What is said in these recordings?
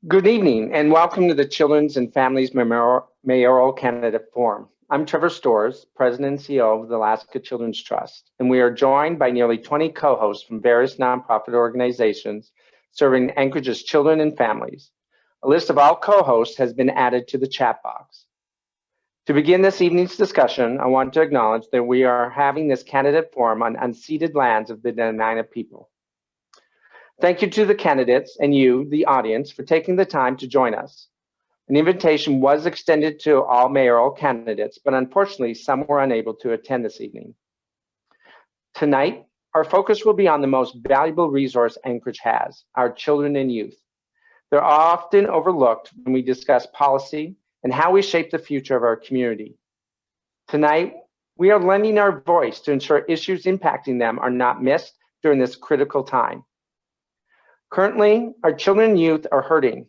Good evening and welcome to the Children's and Families Mayoral Candidate Forum. I'm Trevor Storrs, President and CEO of the Alaska Children's Trust, and we are joined by nearly 20 co-hosts from various nonprofit organizations serving Anchorage's children and families. A list of all co-hosts has been added to the chat box. To begin this evening's discussion, I want to acknowledge that we are having this candidate forum on unceded lands of the Dena'ina people. Thank you to the candidates and you, the audience, for taking the time to join us. An invitation was extended to all mayoral candidates, but unfortunately, some were unable to attend this evening. Tonight, our focus will be on the most valuable resource Anchorage has, our children and youth. They're often overlooked when we discuss policy and how we shape the future of our community. Tonight, we are lending our voice to ensure issues impacting them are not missed during this critical time. Currently, our children and youth are hurting.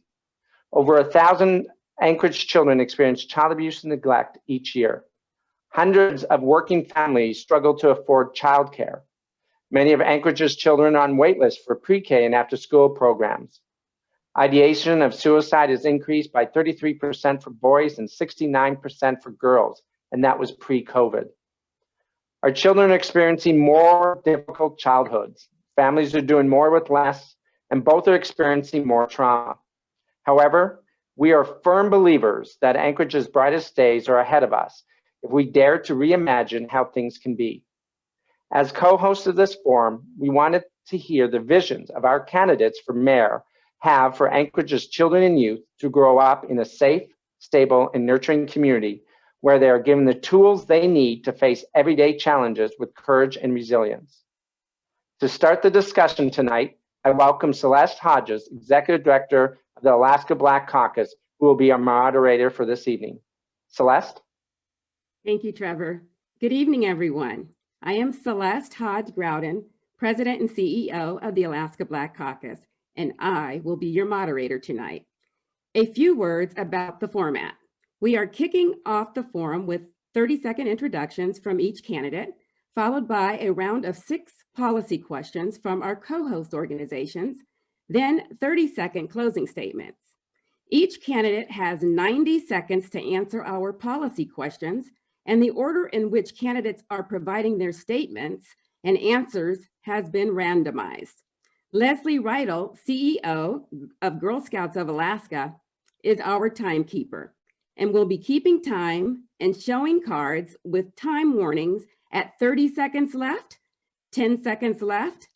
Over 1,000 Anchorage children experience child abuse and neglect each year. Hundreds of working families struggle to afford childcare. Many of Anchorage's children are on waitlist for pre-K and after-school programs. Ideation of suicide has increased by 33% for boys and 69% for girls, and that was pre-COVID. Our children are experiencing more difficult childhoods. Families are doing more with less, and both are experiencing more trauma. However, we are firm believers that Anchorage's brightest days are ahead of us if we dare to reimagine how things can be. As co-hosts of this forum, we wanted to hear the visions of our candidates for mayor have for Anchorage's children and youth to grow up in a safe, stable, and nurturing community where they are given the tools they need to face everyday challenges with courage and resilience. To start the discussion tonight, I welcome Celeste Hodges, Executive Director of the Alaska Black Caucus, who will be our moderator for this evening. Celeste? Thank you, Trevor. Good evening, everyone. I am Celeste Hodge Groudon, President and CEO of the Alaska Black Caucus, and I will be your moderator tonight. A few words about the format. We are kicking off the forum with 30-second introductions from each candidate, followed by a round of 6 policy questions from our co-host organizations, then 30-second closing statements. Each candidate has 90 seconds to answer our policy questions, and the order in which candidates are providing their statements and answers has been randomized. Leslie Rydell, CEO of Girl Scouts of Alaska, is our timekeeper and will be keeping time and showing cards with time warnings at 30 seconds left, 10 seconds left,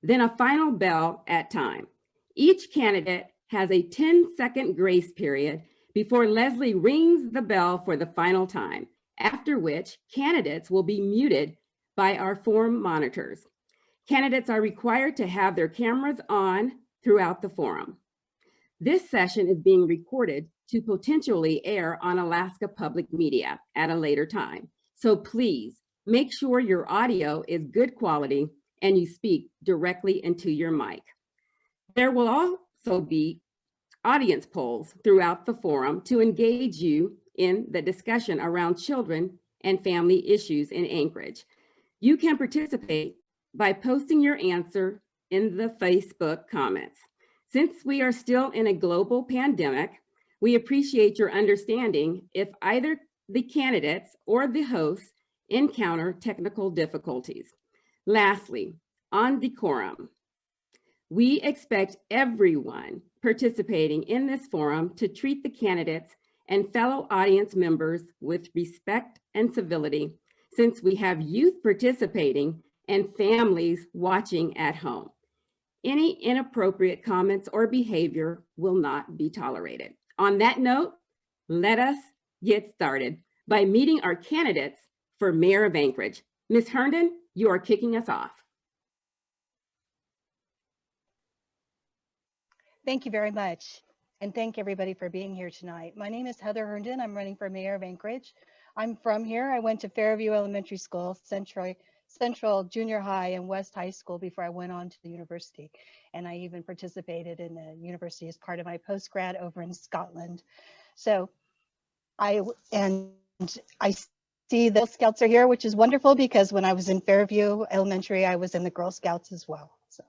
then a final bell at time. Each candidate has a 10-second grace period before Leslie rings the bell for the final time, after which candidates will be muted by our forum monitors. Candidates are required to have their cameras on throughout the forum. This session is being recorded to potentially air on Alaska Public Media at a later time. So please make sure your audio is good quality and you speak directly into your mic. There will also be audience polls throughout the forum to engage you in the discussion around children and family issues in Anchorage. You can participate by posting your answer in the Facebook comments. Since we are still in a global pandemic, we appreciate your understanding if either the candidates or the hosts encounter technical difficulties. Lastly, on decorum, we expect everyone participating in this forum to treat the candidates and fellow audience members with respect and civility, since we have youth participating and families watching at home. Any inappropriate comments or behavior will not be tolerated. On that note, let us get started by meeting our candidates for Mayor of Anchorage. Ms. Herndon, you are kicking us off. Thank you very much. And thank everybody for being here tonight. My name is Heather Herndon. I'm running for Mayor of Anchorage. I'm from here. I went to Fairview Elementary School, Central Junior High, and West High School before I went on to the university. And I even participated in the university as part of my post-grad over in Scotland. So I see the Scouts are here, which is wonderful because when I was in Fairview Elementary, I was in the Girl Scouts as well. So,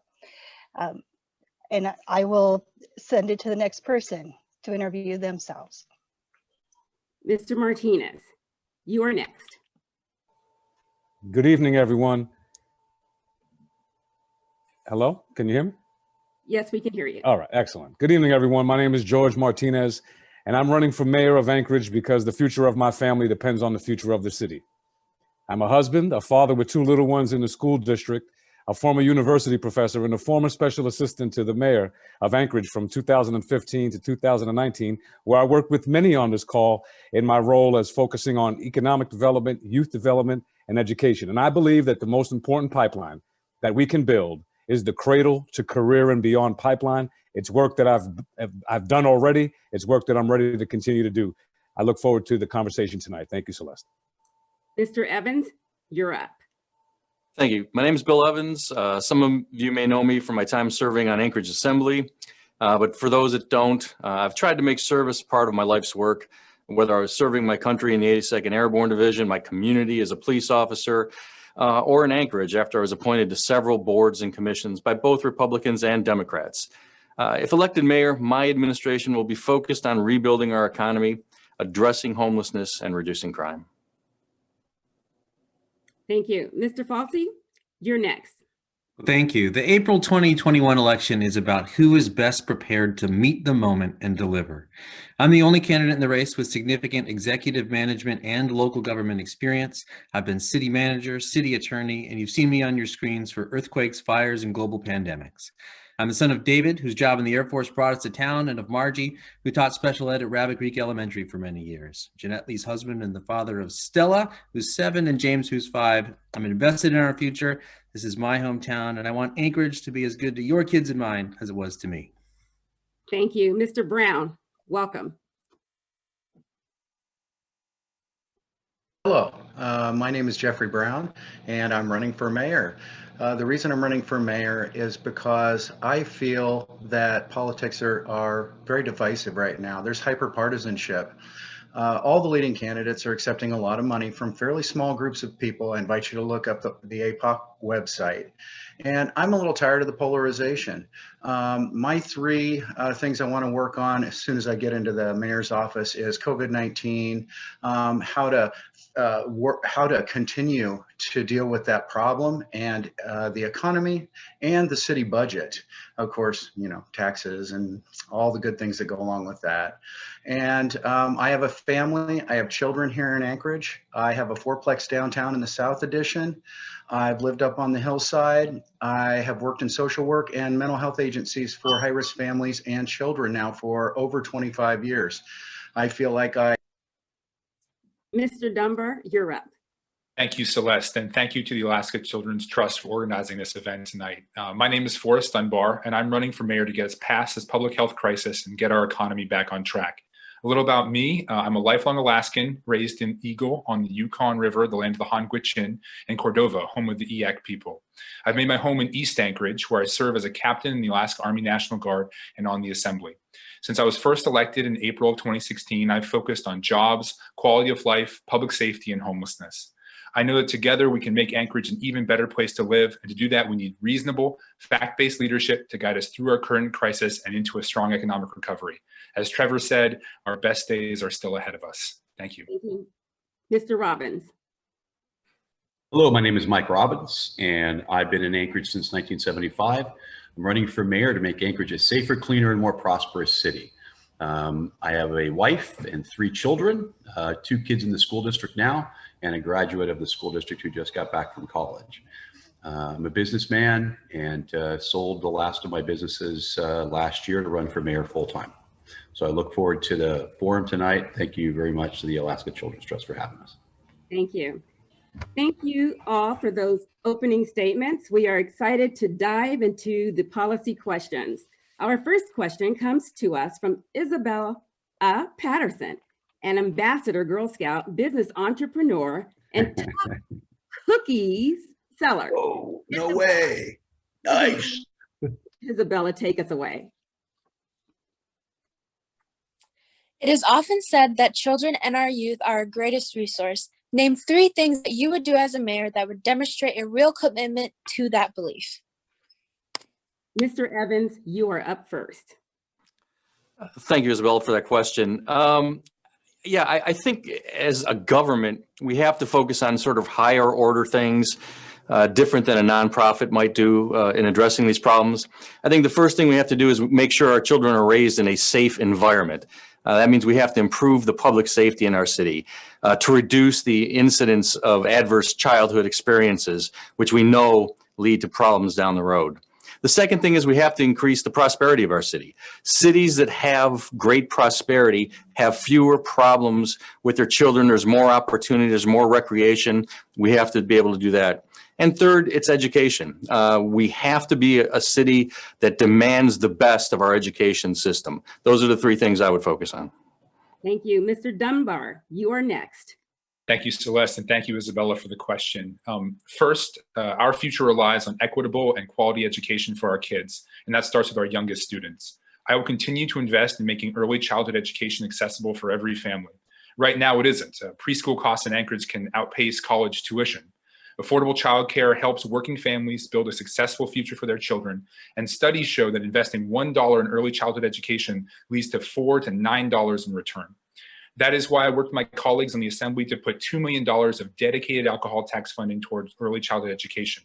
and I will send it to the next person to interview themselves. Mr. Martinez, you are next. Good evening, everyone. Hello, can you hear me? Yes, we can hear you. All right, excellent. Good evening, everyone. My name is George Martinez, and I'm running for mayor of Anchorage because the future of my family depends on the future of the city. I'm a husband, a father with 2 little ones in the school district, a former university professor, and a former special assistant to the mayor of Anchorage from 2015 to 2019, where I worked with many on this call in my role as focusing on economic development, youth development, and education. And I believe that the most important pipeline that we can build is the cradle to career and beyond pipeline. It's work that I've done already. It's work that I'm ready to continue to do. I look forward to the conversation tonight. Thank you, Celeste. Mr. Evans, you're up. Thank you. My name is Bill Evans. Some of you may know me from my time serving on Anchorage Assembly, but for those that don't, I've tried to make service part of my life's work, whether I was serving my country in the 82nd Airborne Division, my community as a police officer, or in Anchorage after I was appointed to several boards and commissions by both Republicans and Democrats. If elected mayor, my administration will be focused on rebuilding our economy, addressing homelessness, and reducing crime. Thank you. Mr. Falsey, you're next. Thank you. The April 2021 election is about who is best prepared to meet the moment and deliver. I'm the only candidate in the race with significant executive management and local government experience. I've been city manager, city attorney, and you've seen me on your screens for earthquakes, fires, and global pandemics. I'm the son of David, whose job in the Air Force brought us to town, and of Margie, who taught special ed at Rabbit Creek Elementary for many years. Jeanette Lee's husband and the father of Stella, who's 7, and James, who's 5. I'm invested in our future. This is my hometown, and I want Anchorage to be as good to your kids and mine as it was to me. Thank you. Mr. Brown, welcome. Hello, my name is Jeffrey Brown, and I'm running for mayor. The reason I'm running for mayor is because I feel that politics are very divisive right now. There's hyperpartisanship. All the leading candidates are accepting a lot of money from fairly small groups of people. I invite you to look up the APOC website. And I'm a little tired of the polarization. My 3 things I want to work on as soon as I get into the mayor's office is COVID-19, how to continue to deal with that problem, and the economy and the city budget. Of course, you know, taxes and all the good things that go along with that. And I have a family. I have children here in Anchorage. I have a 4-plex downtown in the South Addition. I've lived up on the hillside. I have worked in social work and mental health agencies for high-risk families and children now for over 25 years. I feel like Mr. Dunbar, you're up. Thank you, Celeste, and thank you to the Alaska Children's Trust for organizing this event tonight. My name is Forrest Dunbar, and I'm running for mayor to get us past this public health crisis and get our economy back on track. A little about me, I'm a lifelong Alaskan, raised in Eagle on the Yukon River, the land of the Han-Gwich'in, and Cordova, home of the Eyak people. I've made my home in East Anchorage, where I serve as a captain in the Alaska Army National Guard and on the Assembly. Since I was first elected in April of 2016, I've focused on jobs, quality of life, public safety, and homelessness. I know that together we can make Anchorage an even better place to live, and to do that we need reasonable, fact-based leadership to guide us through our current crisis and into a strong economic recovery. As Trevor said, our best days are still ahead of us. Thank you. Thank you. Mr. Robbins. Hello, my name is Mike Robbins, and I've been in Anchorage since 1975. I'm running for mayor to make Anchorage a safer, cleaner, and more prosperous city. I have a wife and 3 children, 2 kids in the school district now, and a graduate of the school district who just got back from college. I'm a businessman and sold the last of my businesses last year to run for mayor full-time. So I look forward to the forum tonight. Thank you very much to the Alaska Children's Trust for having us. Thank you. Thank you all for those opening statements. We are excited to dive into the policy questions. Our first question comes to us from Isabella Patterson, an ambassador Girl Scout, business entrepreneur, and top cookies seller. Oh, no way. Nice. Isabella, take us away. It is often said that children and our youth are our greatest resource. Name 3 things that you would do as a mayor that would demonstrate a real commitment to that belief. Mr. Evans, you are up first. Thank you, Isabella, for that question. Yeah, I think as a government, we have to focus on sort of higher order things, different than a nonprofit might do in addressing these problems. I think the first thing we have to do is make sure our children are raised in a safe environment. That means we have to improve the public safety in our city to reduce the incidence of adverse childhood experiences, which we know lead to problems down the road. The second thing is we have to increase the prosperity of our city. Cities that have great prosperity have fewer problems with their children. There's more opportunity, there's more recreation. We have to be able to do that. And third, it's education. We have to be a city that demands the best of our education system. Those are the three things I would focus on. Thank you. Mr. Dunbar, you are next. Thank you, Celeste, and thank you, Isabella, for the question. First, our future relies on equitable and quality education for our kids, and that starts with our youngest students. I will continue to invest in making early childhood education accessible for every family. Right now, it isn't. Preschool costs in Anchorage can outpace college tuition. Affordable childcare helps working families build a successful future for their children, and studies show that investing $1 in early childhood education leads to $4 to $9 in return. That is why I worked with my colleagues on the Assembly to put $2 million of dedicated alcohol tax funding towards early childhood education.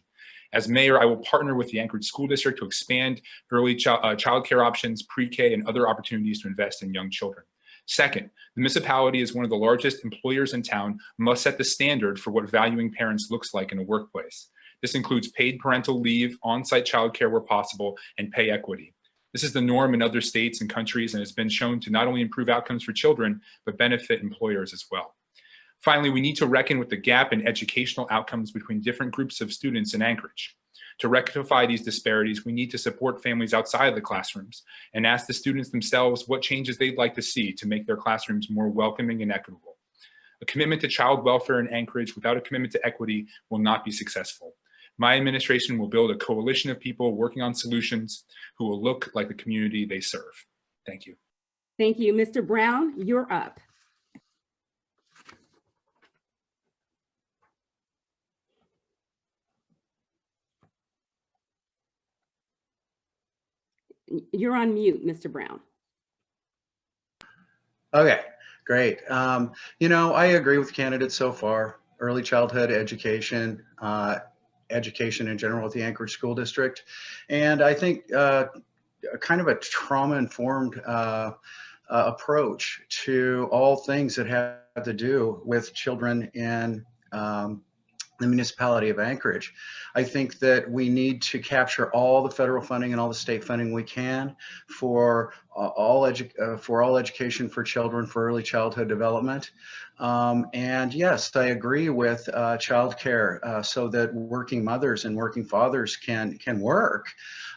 As mayor, I will partner with the Anchorage School District to expand early childcare options, pre-K, and other opportunities to invest in young children. Second, the municipality is one of the largest employers in town, must set the standard for what valuing parents looks like in a workplace. This includes paid parental leave, on-site childcare where possible, and pay equity. This is the norm in other states and countries and has been shown to not only improve outcomes for children, but benefit employers as well. Finally, we need to reckon with the gap in educational outcomes between different groups of students in Anchorage. To rectify these disparities, we need to support families outside the classrooms and ask the students themselves what changes they'd like to see to make their classrooms more welcoming and equitable. A commitment to child welfare in Anchorage without a commitment to equity will not be successful. My administration will build a coalition of people working on solutions who will look like the community they serve. Thank you. Thank you. Mr. Brown, you're up. You're on mute, Mr. Brown. Okay, great. I agree with candidates so far. Early childhood education, education in general at the Anchorage School District. And I think kind of a trauma-informed approach to all things that have to do with children in the municipality of Anchorage. I think that we need to capture all the federal funding and all the state funding we can for all education for children, for early childhood development. And yes, I agree with childcare so that working mothers and working fathers can work.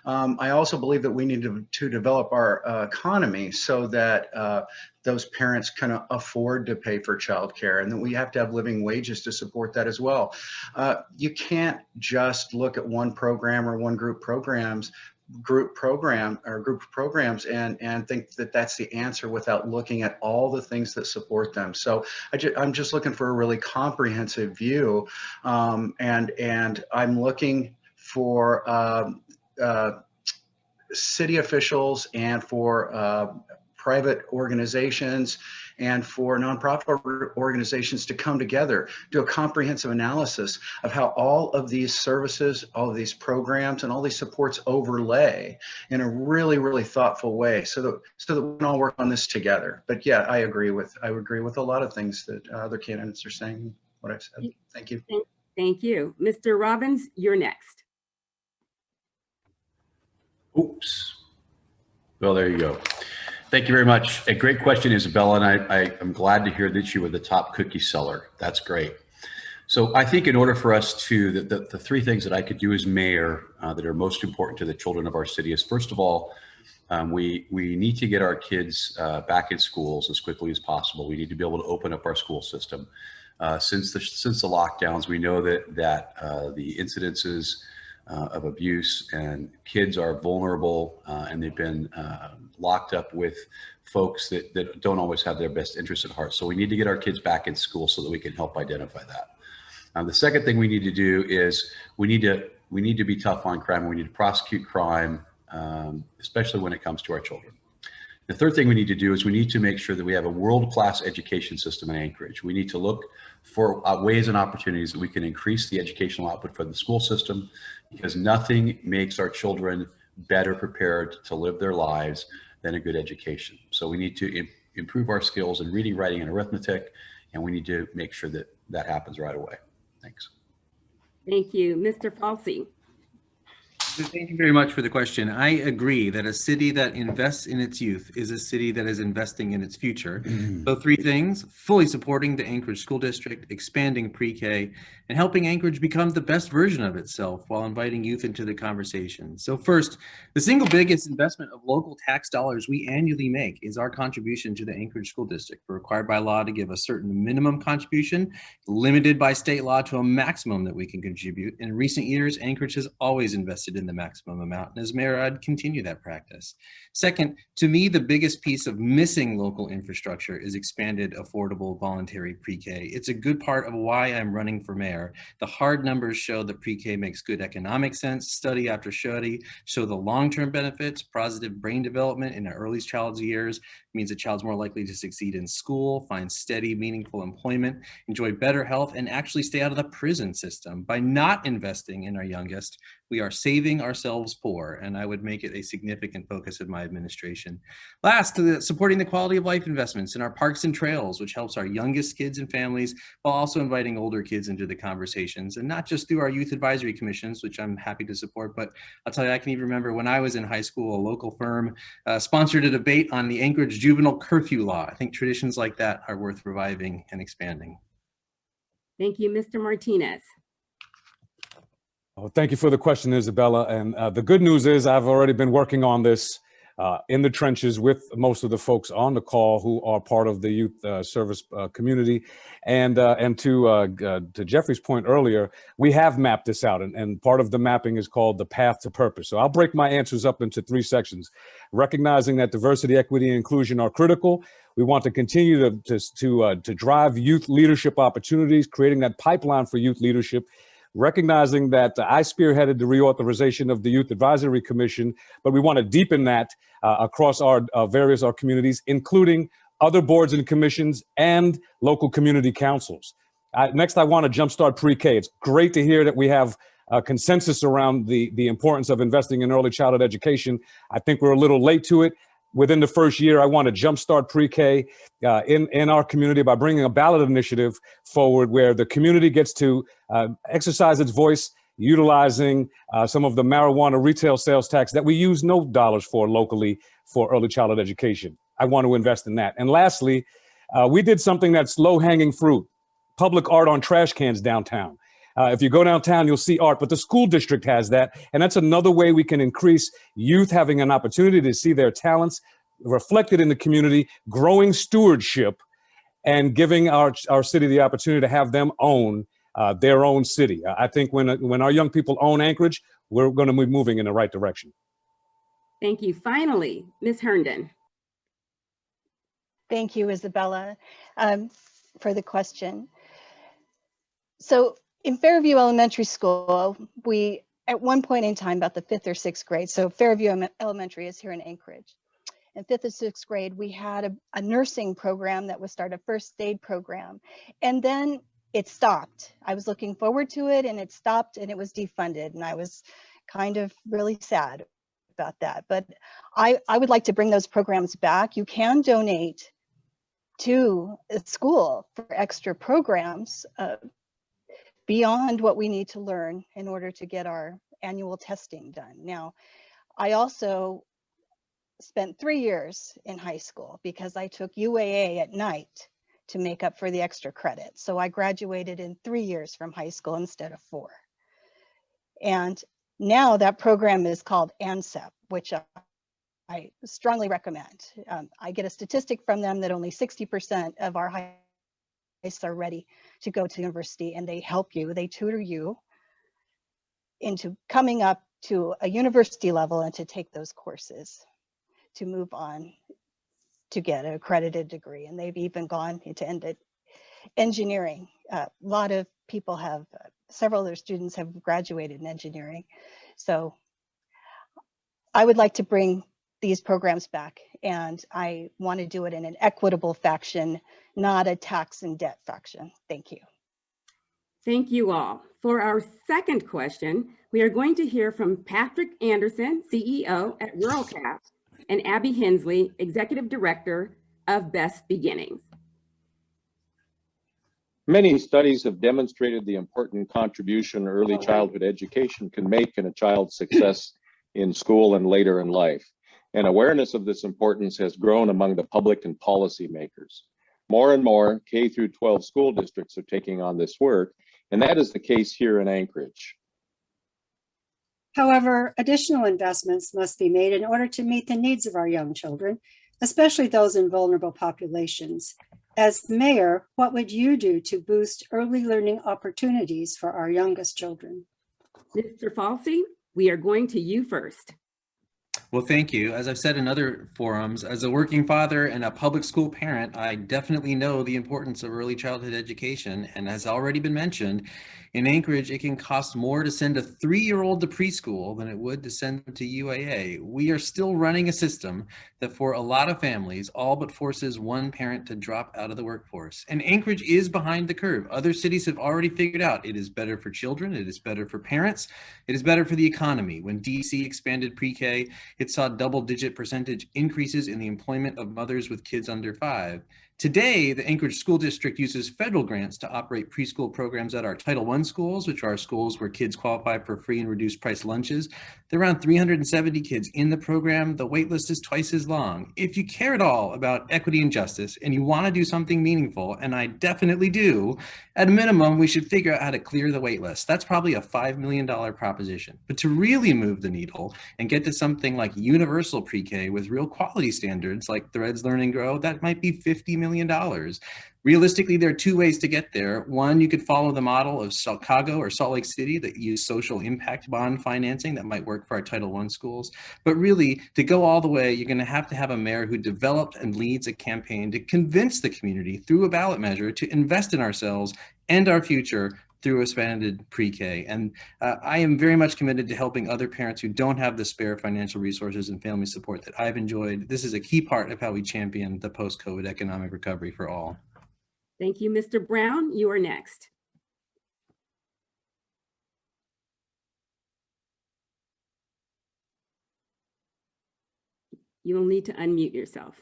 I also believe that we need to develop our economy so that those parents can afford to pay for childcare, and that we have to have living wages to support that as well. You can't just look at one program or one group of programs and think that that's the answer without looking at all the things that support them. So I'm just looking for a really comprehensive view, and I'm looking for city officials and for private organizations and for nonprofit organizations to come together, do a comprehensive analysis of how all of these services, all of these programs, and all these supports overlay in a really, really thoughtful way, so that we can all work on this together. But yeah, I agree with a lot of things that other candidates are saying, what I've said. Thank you. Thank you. Mr. Robbins, you're next. Oops. Well, there you go. Thank you very much. A great question, Isabella, and I am glad to hear that you were the top cookie seller. That's great. So I think in order for us to, the three things that I could do as mayor that are most important to the children of our city is, first of all, we need to get our kids back in schools as quickly as possible. We need to be able to open up our school system. Since the lockdowns, we know that the incidences of abuse and kids are vulnerable and they've been locked up with folks that don't always have their best interests at heart. So we need to get our kids back in school so that we can help identify that. The second thing we need to do is we need to be tough on crime. We need to prosecute crime especially when it comes to our children. The third thing we need to do is we need to make sure that we have a world-class education system in Anchorage. We need to look for ways and opportunities that we can increase the educational output for the school system, because nothing makes our children better prepared to live their lives than a good education. So we need to improve our skills in reading, writing, and arithmetic, and we need to make sure that that happens right away. Thanks. Thank you. Mr. Falsey. Thank you very much for the question. I agree that a city that invests in its youth is a city that is investing in its future. So three things: fully supporting the Anchorage School District, expanding pre-K, and helping Anchorage become the best version of itself while inviting youth into the conversation. So first, the single biggest investment of local tax dollars we annually make is our contribution to the Anchorage School District. We're required by law to give a certain minimum contribution, limited by state law to a maximum that we can contribute. In recent years, Anchorage has always invested in the maximum amount, and as mayor, I'd continue that practice. Second, to me, the biggest piece of missing local infrastructure is expanded, affordable, voluntary pre-K. It's a good part of why I'm running for mayor. The hard numbers show that pre-K makes good economic sense. Study after study show the long-term benefits. Positive brain development in the early child's years means a child's more likely to succeed in school, find steady, meaningful employment, enjoy better health, and actually stay out of the prison system. By not investing in our youngest, we are saving ourselves poor, and I would make it a significant focus of my administration. Last, supporting the quality of life investments in our parks and trails, which helps our youngest kids and families, while also inviting older kids into the conversations, and not just through our youth advisory commissions, which I'm happy to support, but I'll tell you, I can even remember when I was in high school, a local firm sponsored a debate on the Anchorage juvenile curfew law. I think traditions like that are worth reviving and expanding. Thank you, Mr. Martinez. Well, thank you for the question, Isabella. And the good news is I've already been working on this in the trenches with most of the folks on the call who are part of the youth service community. And to Jeffrey's point earlier, we have mapped this out, and part of the mapping is called the path to purpose. So I'll break my answers up into three sections. Recognizing that diversity, equity, and inclusion are critical. We want to continue to drive youth leadership opportunities, creating that pipeline for youth leadership. Recognizing that I spearheaded the reauthorization of the Youth Advisory Commission, but we want to deepen that across our various communities, including other boards and commissions and local community councils. Next, I want to jumpstart pre-K. It's great to hear that we have a consensus around the importance of investing in early childhood education. I think we're a little late to it. Within the first year, I want to jumpstart pre-K in our community by bringing a ballot initiative forward where the community gets to exercise its voice, utilizing some of the marijuana retail sales tax that we use no dollars for locally for early childhood education. I want to invest in that. And lastly, we did something that's low-hanging fruit, public art on trash cans downtown. If you go downtown, you'll see art, but the school district has that. And that's another way we can increase youth having an opportunity to see their talents reflected in the community, growing stewardship, and giving our city the opportunity to have them own their own city. I think when our young people own Anchorage, we're going to be moving in the right direction. Thank you. Finally, Ms. Herndon. Thank you, Isabella, for the question. So in Fairview Elementary School, we, at one point in time, about the 5th or 6th grade, so Fairview Elementary is here in Anchorage. In 5th and 6th grade, we had a nursing program that was started, a first aid program. And then it stopped. I was looking forward to it, and it stopped, and it was defunded. And I was kind of really sad about that. But I would like to bring those programs back. You can donate to a school for extra programs beyond what we need to learn in order to get our annual testing done. Now, I also spent 3 years in high school because I took UAA at night to make up for the extra credit. So I graduated in 3 years from high school instead of 4. And now that program is called ANSEP, which I strongly recommend. I get a statistic from them that only 60% of our high schools are ready to go to university, and they help you, they tutor you into coming up to a university level and to take those courses to move on to get an accredited degree. And they've even gone into engineering. A lot of people have, several of their students have graduated in engineering. So I would like to bring these programs back, and I want to do it in an equitable fashion, not a tax and debt fashion. Thank you. Thank you all. For our second question, we are going to hear from Patrick Anderson, CEO at RuralCap, and Abby Hensley, Executive Director of Best Beginnings. Many studies have demonstrated the important contribution early childhood education can make in a child's success in school and later in life. And awareness of this importance has grown among the public and policymakers. More and more K through 12 school districts are taking on this work, and that is the case here in Anchorage. However, additional investments must be made in order to meet the needs of our young children, especially those in vulnerable populations. As mayor, what would you do to boost early learning opportunities for our youngest children? Mr. Falsey, we are going to you first. Well, thank you. As I've said in other forums, as a working father and a public school parent, I definitely know the importance of early childhood education. And as already been mentioned, in Anchorage, it can cost more to send a 3-year-old to preschool than it would to send them to UAA. We are still running a system that for a lot of families, all but forces one parent to drop out of the workforce. And Anchorage is behind the curve. Other cities have already figured out it is better for children, it is better for parents, it is better for the economy. When DC expanded pre-K, it saw double-digit percentage increases in the employment of mothers with kids under 5. Today, the Anchorage School District uses federal grants to operate preschool programs at our Title I schools, which are schools where kids qualify for free and reduced price lunches. There are around 370 kids in the program. The wait list is twice as long. If you care at all about equity and justice and you want to do something meaningful, and I definitely do, at a minimum, we should figure out how to clear the wait list. That's probably a $5 million proposition. But to really move the needle and get to something like universal pre-K with real quality standards like Threads Learn and Grow, that might be $50 million. Realistically, there are 2 ways to get there. One, you could follow the model of Chicago or Salt Lake City that use social impact bond financing that might work for our Title I schools. But really, to go all the way, you're going to have a mayor who developed and leads a campaign to convince the community through a ballot measure to invest in ourselves and our future through expanded pre-K. And I am very much committed to helping other parents who don't have the spare financial resources and family support that I've enjoyed. This is a key part of how we champion the post-COVID economic recovery for all. Thank you, Mr. Brown. You are next. You will need to unmute yourself.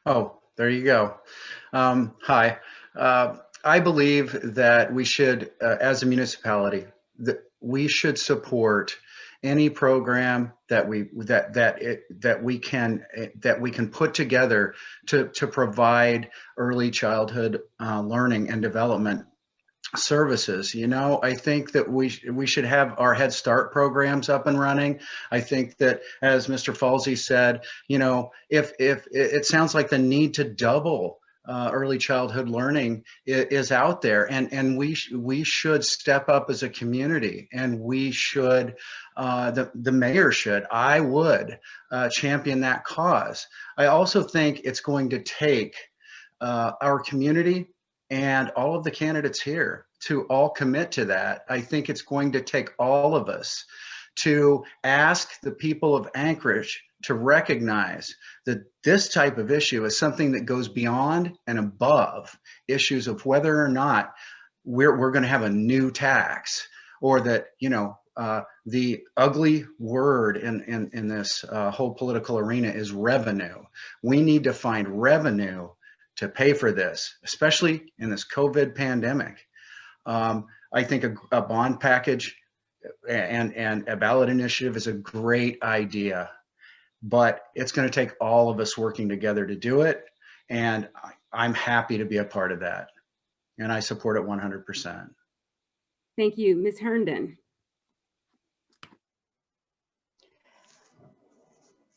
Oh, there you go. Hi. I believe that we should, as a municipality, that we should support any program that we can put together to provide early childhood learning and development services. You know, I think that we should have our Head Start programs up and running. I think that, as Mr. Falsey said, you know, if it sounds like the need to double early childhood learning is out there, and we should step up as a community, and we should, the mayor should, I would champion that cause. I also think it's going to take our community and all of the candidates here to all commit to that. I think it's going to take all of us to ask the people of Anchorage to recognize that this type of issue is something that goes beyond and above issues of whether or not we're going to have a new tax, or that, you know, the ugly word in this whole political arena is revenue. We need to find revenue to pay for this, especially in this COVID pandemic. I think a bond package and a ballot initiative is a great idea, but it's going to take all of us working together to do it. And I'm happy to be a part of that. And I support it 100%. Thank you. Ms. Herndon.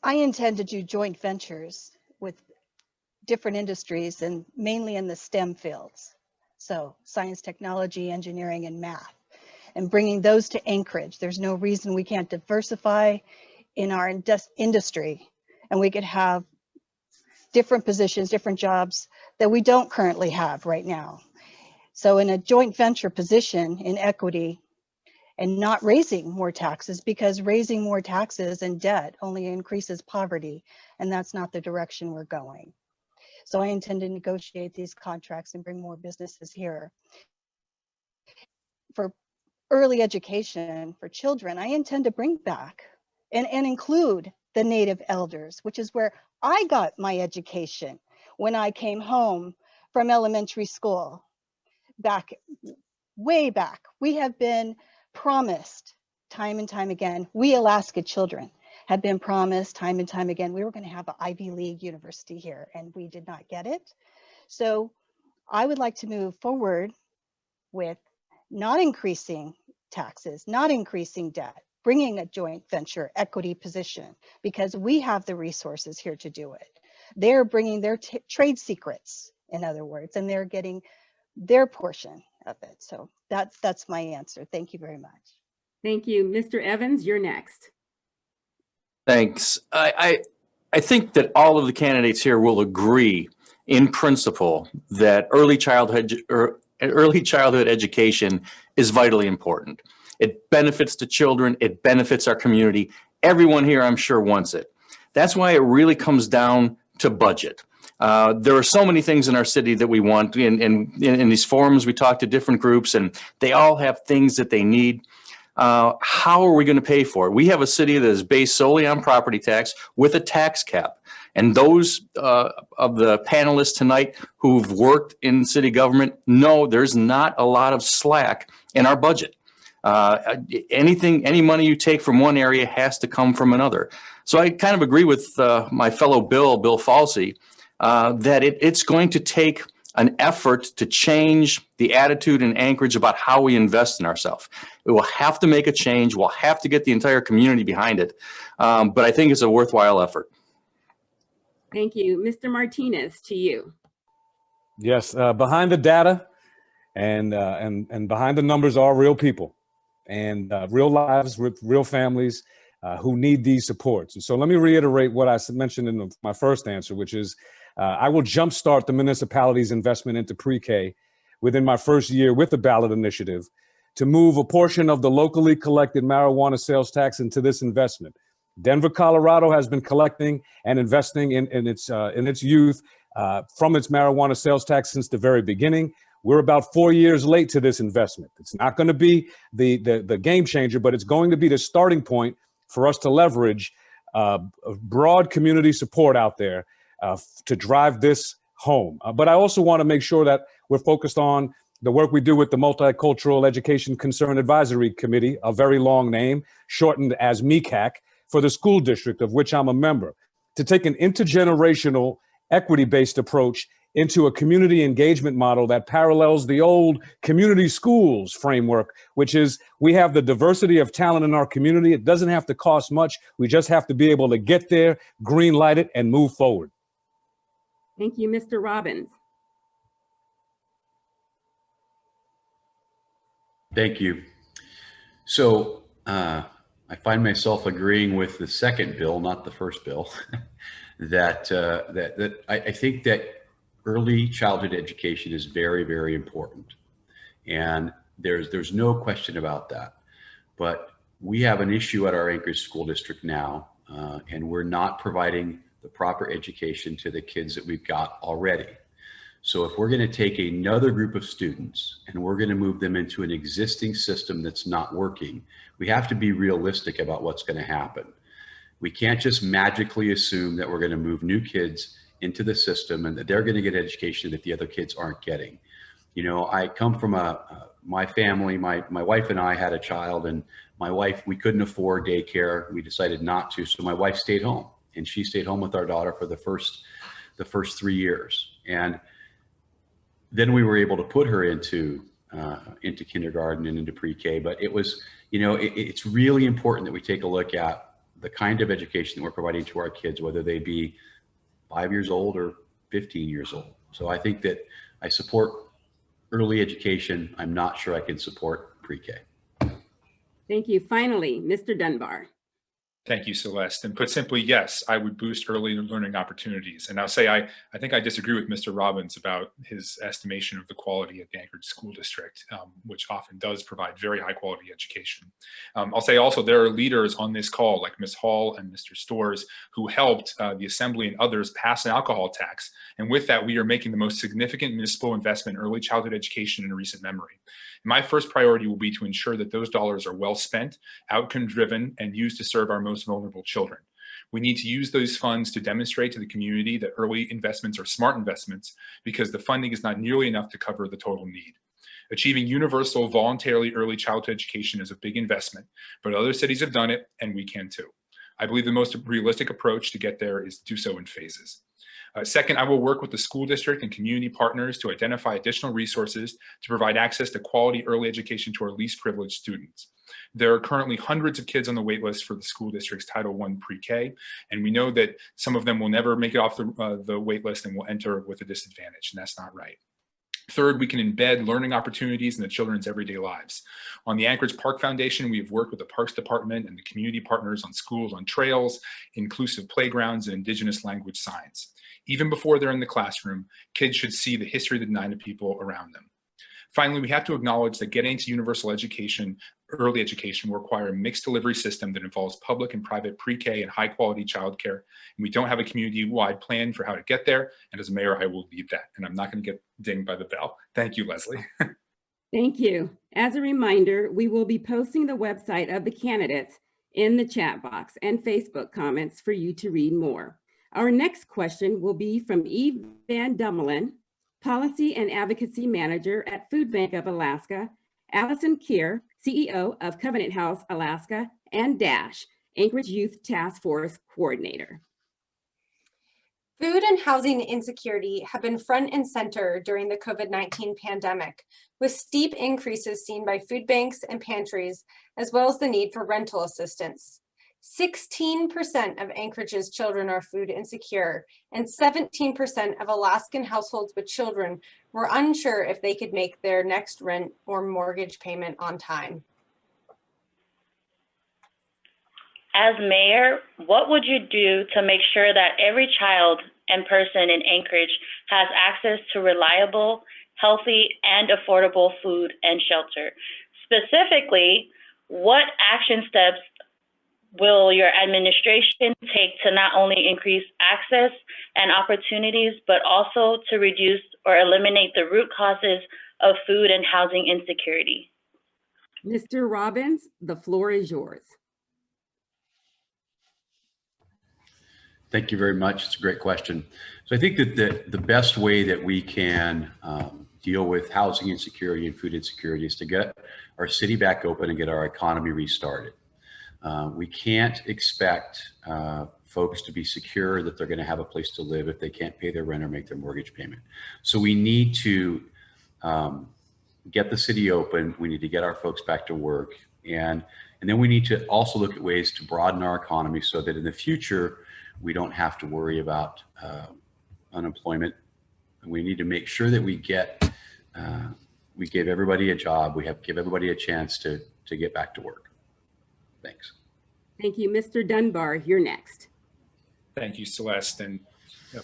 I intend to do joint ventures with different industries, and mainly in the STEM fields. So science, technology, engineering, and math, and bringing those to Anchorage. There's no reason we can't diversify in our industry, and we could have different positions, different jobs that we don't currently have right now. So in a joint venture position in equity and not raising more taxes, because raising more taxes and debt only increases poverty, and that's not the direction we're going. So I intend to negotiate these contracts and bring more businesses here. For early education for children, I intend to bring back and include the Native elders, which is where I got my education when I came home from elementary school back, way back. We have been promised time and time again, we Alaska children have been promised time and time again, we were going to have an Ivy League university here, and we did not get it. So I would like to move forward with not increasing taxes, not increasing debt, bringing a joint venture equity position, because we have the resources here to do it. They're bringing their trade secrets, in other words, and they're getting their portion of it. So that's my answer. Thank you very much. Thank you. Mr. Evans, you're next. Thanks. I think that all of the candidates here will agree in principle that early childhood education is vitally important. It benefits the children, it benefits our community. Everyone here, I'm sure, wants it. That's why it really comes down to budget. There are so many things in our city that we want. In these forums, we talk to different groups, and they all have things that they need. How are we going to pay for it? We have a city that is based solely on property tax with a tax cap. And those of the panelists tonight who've worked in city government know there's not a lot of slack in our budget. Any money you take from one area has to come from another. So I kind of agree with my fellow Bill Falsey, that it's going to take an effort to change the attitude in Anchorage about how we invest in ourselves. We will have to make a change. We'll have to get the entire community behind it. But I think it's a worthwhile effort. Thank you. Mr. Martinez, to you. Yes, behind the data and behind the numbers are real people and real lives with real families who need these supports. And so let me reiterate what I mentioned in my first answer, which is I will jumpstart the municipality's investment into pre-K within my first year with the ballot initiative to move a portion of the locally collected marijuana sales tax into this investment. Denver, Colorado has been collecting and investing in its youth from its marijuana sales tax since the very beginning. We're about 4 years late to this investment. It's not going to be the game changer, but it's going to be the starting point for us to leverage broad community support out there to drive this home. But I also want to make sure that we're focused on the work we do with the Multicultural Education Concern Advisory Committee, a very long name, shortened as MECAC, for the school district of which I'm a member, to take an intergenerational equity-based approach into a community engagement model that parallels the old community schools framework, which is we have the diversity of talent in our community. It doesn't have to cost much. We just have to be able to get there, green light it, and move forward. Thank you, Mr. Robbins. Thank you. So I find myself agreeing with the second bill, not the first bill, that I think that early childhood education is very, very important. And there's no question about that. But we have an issue at our Anchorage School District now, and we're not providing the proper education to the kids that we've got already. So if we're going to take another group of students and we're going to move them into an existing system that's not working, we have to be realistic about what's going to happen. We can't just magically assume that we're going to move new kids into the system and that they're going to get education that the other kids aren't getting. You know, I come from my family, my wife and I had a child, and my wife, we couldn't afford daycare. We decided not to. So my wife stayed home, and she stayed home with our daughter for the first 3 years. And then we were able to put her into kindergarten and into pre-K. But it was, you know, it's really important that we take a look at the kind of education that we're providing to our kids, whether they be 5 years old or 15 years old. So I think that I support early education. I'm not sure I can support pre-K. Thank you. Finally, Mr. Dunbar. Thank you, Celeste. And put simply, yes, I would boost early learning opportunities. And I'll say I think I disagree with Mr. Robbins about his estimation of the quality of the Anchorage School District, which often does provide very high quality education. I'll say also there are leaders on this call like Ms. Hall and Mr. Storrs who helped the Assembly and others pass an alcohol tax. And with that, we are making the most significant municipal investment in early childhood education in recent memory. My first priority will be to ensure that those dollars are well spent, outcome driven, and used to serve our most vulnerable children. We need to use those funds to demonstrate to the community that early investments are smart investments because the funding is not nearly enough to cover the total need. Achieving universal voluntarily early childhood education is a big investment, but other cities have done it and we can too. I believe the most realistic approach to get there is to do so in phases. Second, I will work with the school district and community partners to identify additional resources to provide access to quality early education to our least privileged students. There are currently hundreds of kids on the wait list for the school district's Title I pre-K, and we know that some of them will never make it off the wait list and will enter with a disadvantage, and that's not right. Third, we can embed learning opportunities in the children's everyday lives. On the Anchorage Park Foundation, we have worked with the Parks Department and the community partners on schools on trails, inclusive playgrounds, and Indigenous language signs. Even before they're in the classroom, kids should see the history of the Dena'ina people around them. Finally, we have to acknowledge that getting to universal education, early education, will require a mixed delivery system that involves public and private pre-K and high quality childcare. And we don't have a community-wide plan for how to get there. And as mayor, I will lead that. And I'm not going to get dinged by the bell. Thank you, Leslie. Thank you. As a reminder, we will be posting the website of the candidates in the chat box and Facebook comments for you to read more. Our next question will be from Eve Van Dummelen, Policy and Advocacy Manager at Food Bank of Alaska, Allison Keir, CEO of Covenant House Alaska, and Dash, Anchorage Youth Task Force Coordinator. Food and housing insecurity have been front and center during the COVID-19 pandemic, with steep increases seen by food banks and pantries, as well as the need for rental assistance. 16% of Anchorage's children are food insecure, and 17% of Alaskan households with children were unsure if they could make their next rent or mortgage payment on time. As mayor, what would you do to make sure that every child and person in Anchorage has access to reliable, healthy, and affordable food and shelter? Specifically, what action steps will your administration take to not only increase access and opportunities, but also to reduce or eliminate the root causes of food and housing insecurity? Mr. Robbins, the floor is yours. Thank you very much. It's a great question. So I think that the best way that we can deal with housing insecurity and food insecurity is to get our city back open and get our economy restarted. We can't expect folks to be secure that they're going to have a place to live if they can't pay their rent or make their mortgage payment. So we need to get the city open. We need to get our folks back to work. And then we need to also look at ways to broaden our economy so that in the future, we don't have to worry about unemployment. And we need to make sure that we give everybody a job. Give everybody a chance to get back to work. Thanks. Thank you. Mr. Dunbar, you're next. Thank you, Celeste. And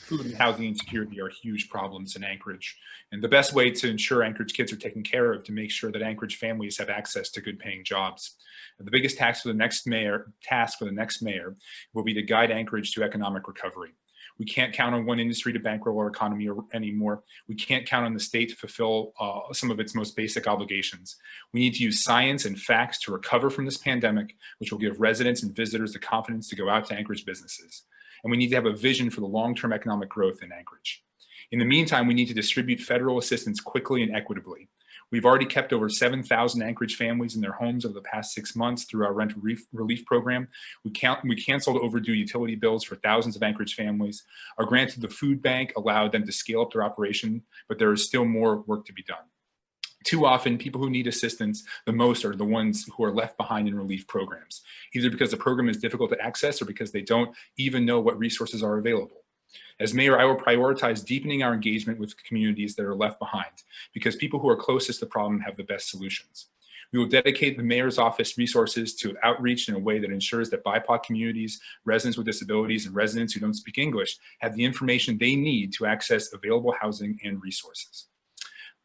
food and housing insecurity are huge problems in Anchorage. And the best way to ensure Anchorage kids are taken care of to make sure that Anchorage families have access to good paying jobs. The biggest task for the next mayor will be to guide Anchorage to economic recovery. We can't count on one industry to bankroll our economy anymore. We can't count on the state to fulfill some of its most basic obligations. We need to use science and facts to recover from this pandemic, which will give residents and visitors the confidence to go out to Anchorage businesses. And we need to have a vision for the long-term economic growth in Anchorage. In the meantime, we need to distribute federal assistance quickly and equitably. We've already kept over 7,000 Anchorage families in their homes over the past 6 months through our rent relief program. We canceled overdue utility bills for thousands of Anchorage families. Our grant to the food bank allowed them to scale up their operation, but there is still more work to be done. Too often, people who need assistance the most are the ones who are left behind in relief programs, either because the program is difficult to access or because they don't even know what resources are available. As mayor, I will prioritize deepening our engagement with communities that are left behind because people who are closest to the problem have the best solutions. We will dedicate the mayor's office resources to outreach in a way that ensures that BIPOC communities, residents with disabilities, and residents who don't speak English have the information they need to access available housing and resources.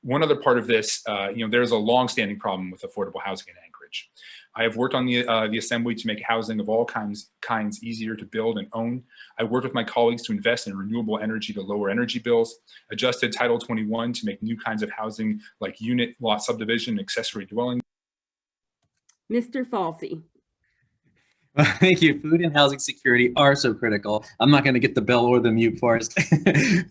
One other part of this, there's a long-standing problem with affordable housing in Anchorage. I have worked on the assembly to make housing of all kinds easier to build and own. I worked with my colleagues to invest in renewable energy to lower energy bills, adjusted Title 21 to make new kinds of housing like unit, lot subdivision, and accessory dwelling. Mr. Falsey. Thank you. Food and housing security are so critical. I'm not going to get the bell or the mute first.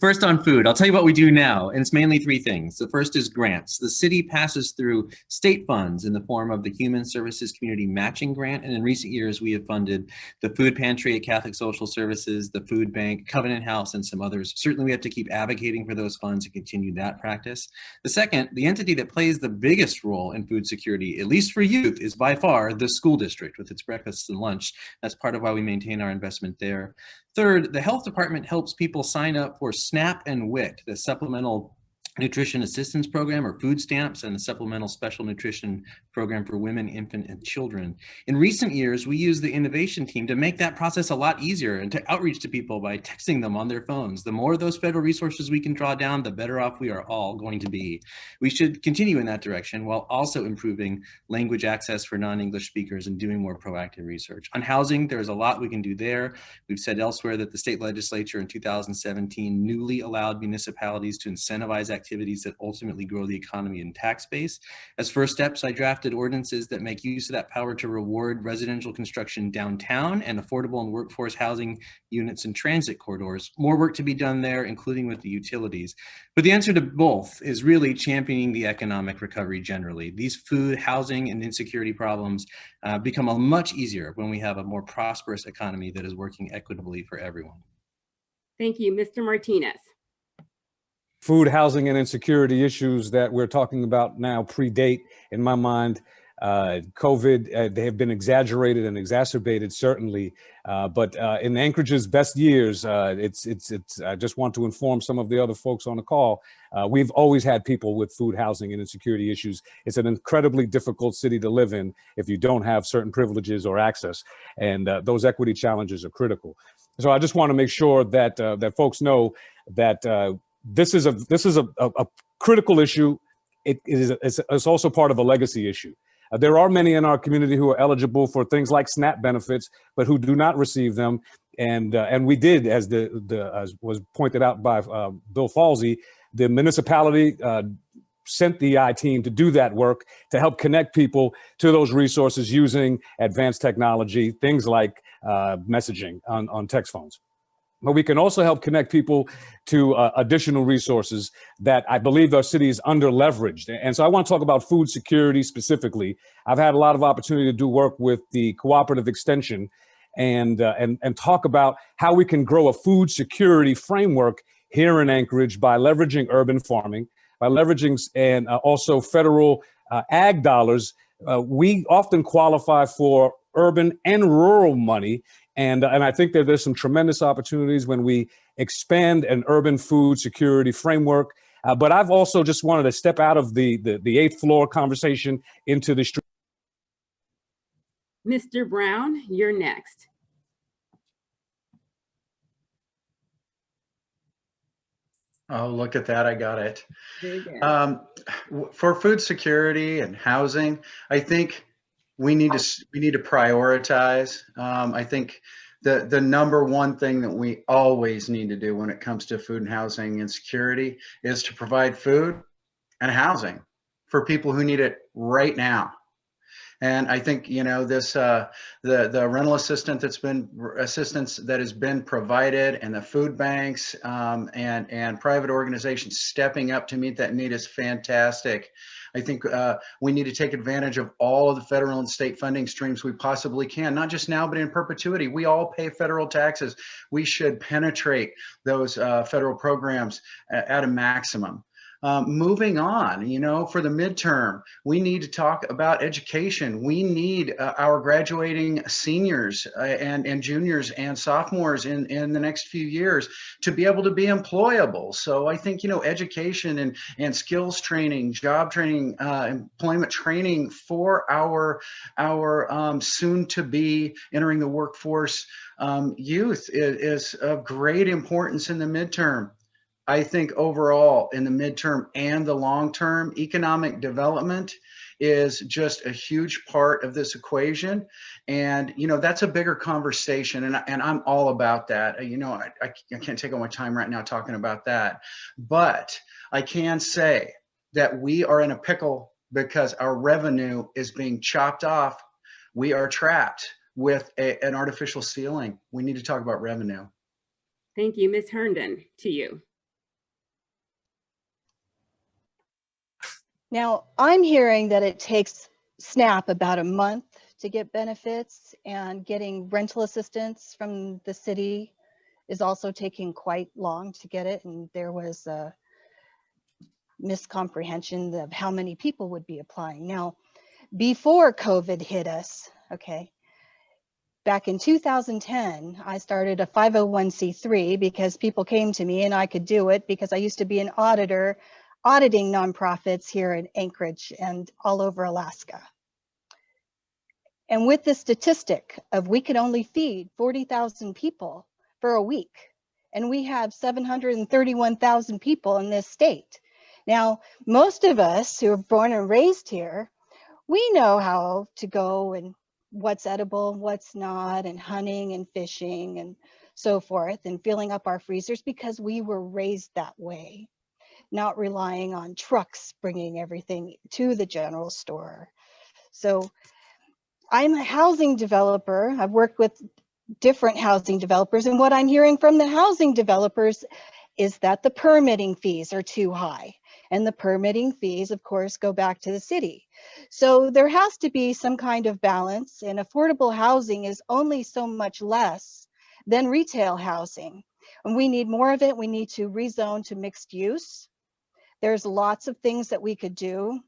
First on food, I'll tell you what we do now, and it's mainly three things. The first is grants. The city passes through state funds in the form of the Human Services Community Matching Grant, and in recent years we have funded the Food Pantry at Catholic Social Services, the Food Bank, Covenant House, and some others. Certainly we have to keep advocating for those funds and continue that practice. The second, the entity that plays the biggest role in food security, at least for youth, is by far the school district with its breakfast and lunch. That's part of why we maintain our investment there. Third, the health department helps people sign up for SNAP and WIC, the Supplemental Nutrition Assistance Program, or food stamps, and the Supplemental Special Nutrition Program for women, infant, and children. In recent years, we use the innovation team to make that process a lot easier and to outreach to people by texting them on their phones. The more of those federal resources we can draw down, the better off we are all going to be. We should continue in that direction while also improving language access for non-English speakers and doing more proactive research. On housing, there's a lot we can do there. We've said elsewhere that the state legislature in 2017 newly allowed municipalities to incentivize activities that ultimately grow the economy and tax base. As first steps, I drafted ordinances that make use of that power to reward residential construction downtown and affordable and workforce housing units and transit corridors. More work to be done there, including with the utilities. But the answer to both is really championing the economic recovery generally. These food, housing, and insecurity problems become much easier when we have a more prosperous economy that is working equitably for everyone. Thank you. Mr. Martinez. Food, housing, and insecurity issues that we're talking about now predate, in my mind, COVID. They have been exaggerated and exacerbated, certainly. But in Anchorage's best years, I just want to inform some of the other folks on the call, we've always had people with food, housing, and insecurity issues. It's an incredibly difficult city to live in if you don't have certain privileges or access, and those equity challenges are critical. So I just want to make sure that that folks know that this is a critical issue. It's also part of a legacy issue. There are many in our community who are eligible for things like SNAP benefits, but who do not receive them. And we did, as was pointed out by Bill Falsey, the municipality sent the I team to do that work to help connect people to those resources using advanced technology, things like messaging on text phones. But we can also help connect people to additional resources that I believe our city is under leveraged. And so I want to talk about food security specifically. I've had a lot of opportunity to do work with the cooperative extension and talk about how we can grow a food security framework here in Anchorage by leveraging urban farming, by leveraging and also federal ag dollars. We often qualify for urban and rural money. And I think that there's some tremendous opportunities when we expand an urban food security framework. But I've also just wanted to step out of the eighth floor conversation into the street. Mr. Brown, you're next. Oh, look at that. I got it. Very good. For food security and housing, I think we need to prioritize. I think the number one thing that we always need to do when it comes to food and housing and security is to provide food and housing for people who need it right now. And I think, this the rental assistance that has been provided, and the food banks and private organizations stepping up to meet that need is fantastic. I think we need to take advantage of all of the federal and state funding streams we possibly can, not just now, but in perpetuity. We all pay federal taxes. We should penetrate those federal programs at a maximum. Moving on, for the midterm, we need to talk about education. We need our graduating seniors and juniors and sophomores in the next few years to be able to be employable. So I think, education and skills training, job training, employment training for our soon to be entering the workforce youth is of great importance in the midterm. I think overall in the midterm and the long term, economic development is just a huge part of this equation. And, that's a bigger conversation. And I'm all about that. I can't take all my time right now talking about that. But I can say that we are in a pickle because our revenue is being chopped off. We are trapped with an artificial ceiling. We need to talk about revenue. Thank you. Ms. Herndon, to you. Now, I'm hearing that it takes SNAP about a month to get benefits, and getting rental assistance from the city is also taking quite long to get it. And there was a miscomprehension of how many people would be applying. Now, before COVID hit us, okay, back in 2010, I started a 501c3 because people came to me and I could do it because I used to be an auditor auditing nonprofits here in Anchorage and all over Alaska. And with the statistic of we could only feed 40,000 people for a week, and we have 731,000 people in this state. Now, most of us who are born and raised here, we know how to go and what's edible and what's not, and hunting and fishing and so forth, and filling up our freezers because we were raised that way, not relying on trucks bringing everything to the general store. So I'm a housing developer. I've worked with different housing developers, and what I'm hearing from the housing developers is that the permitting fees are too high. And the permitting fees, of course, go back to the city. So there has to be some kind of balance, and affordable housing is only so much less than retail housing. And we need more of it. We need to rezone to mixed use. There's lots of things that we could do.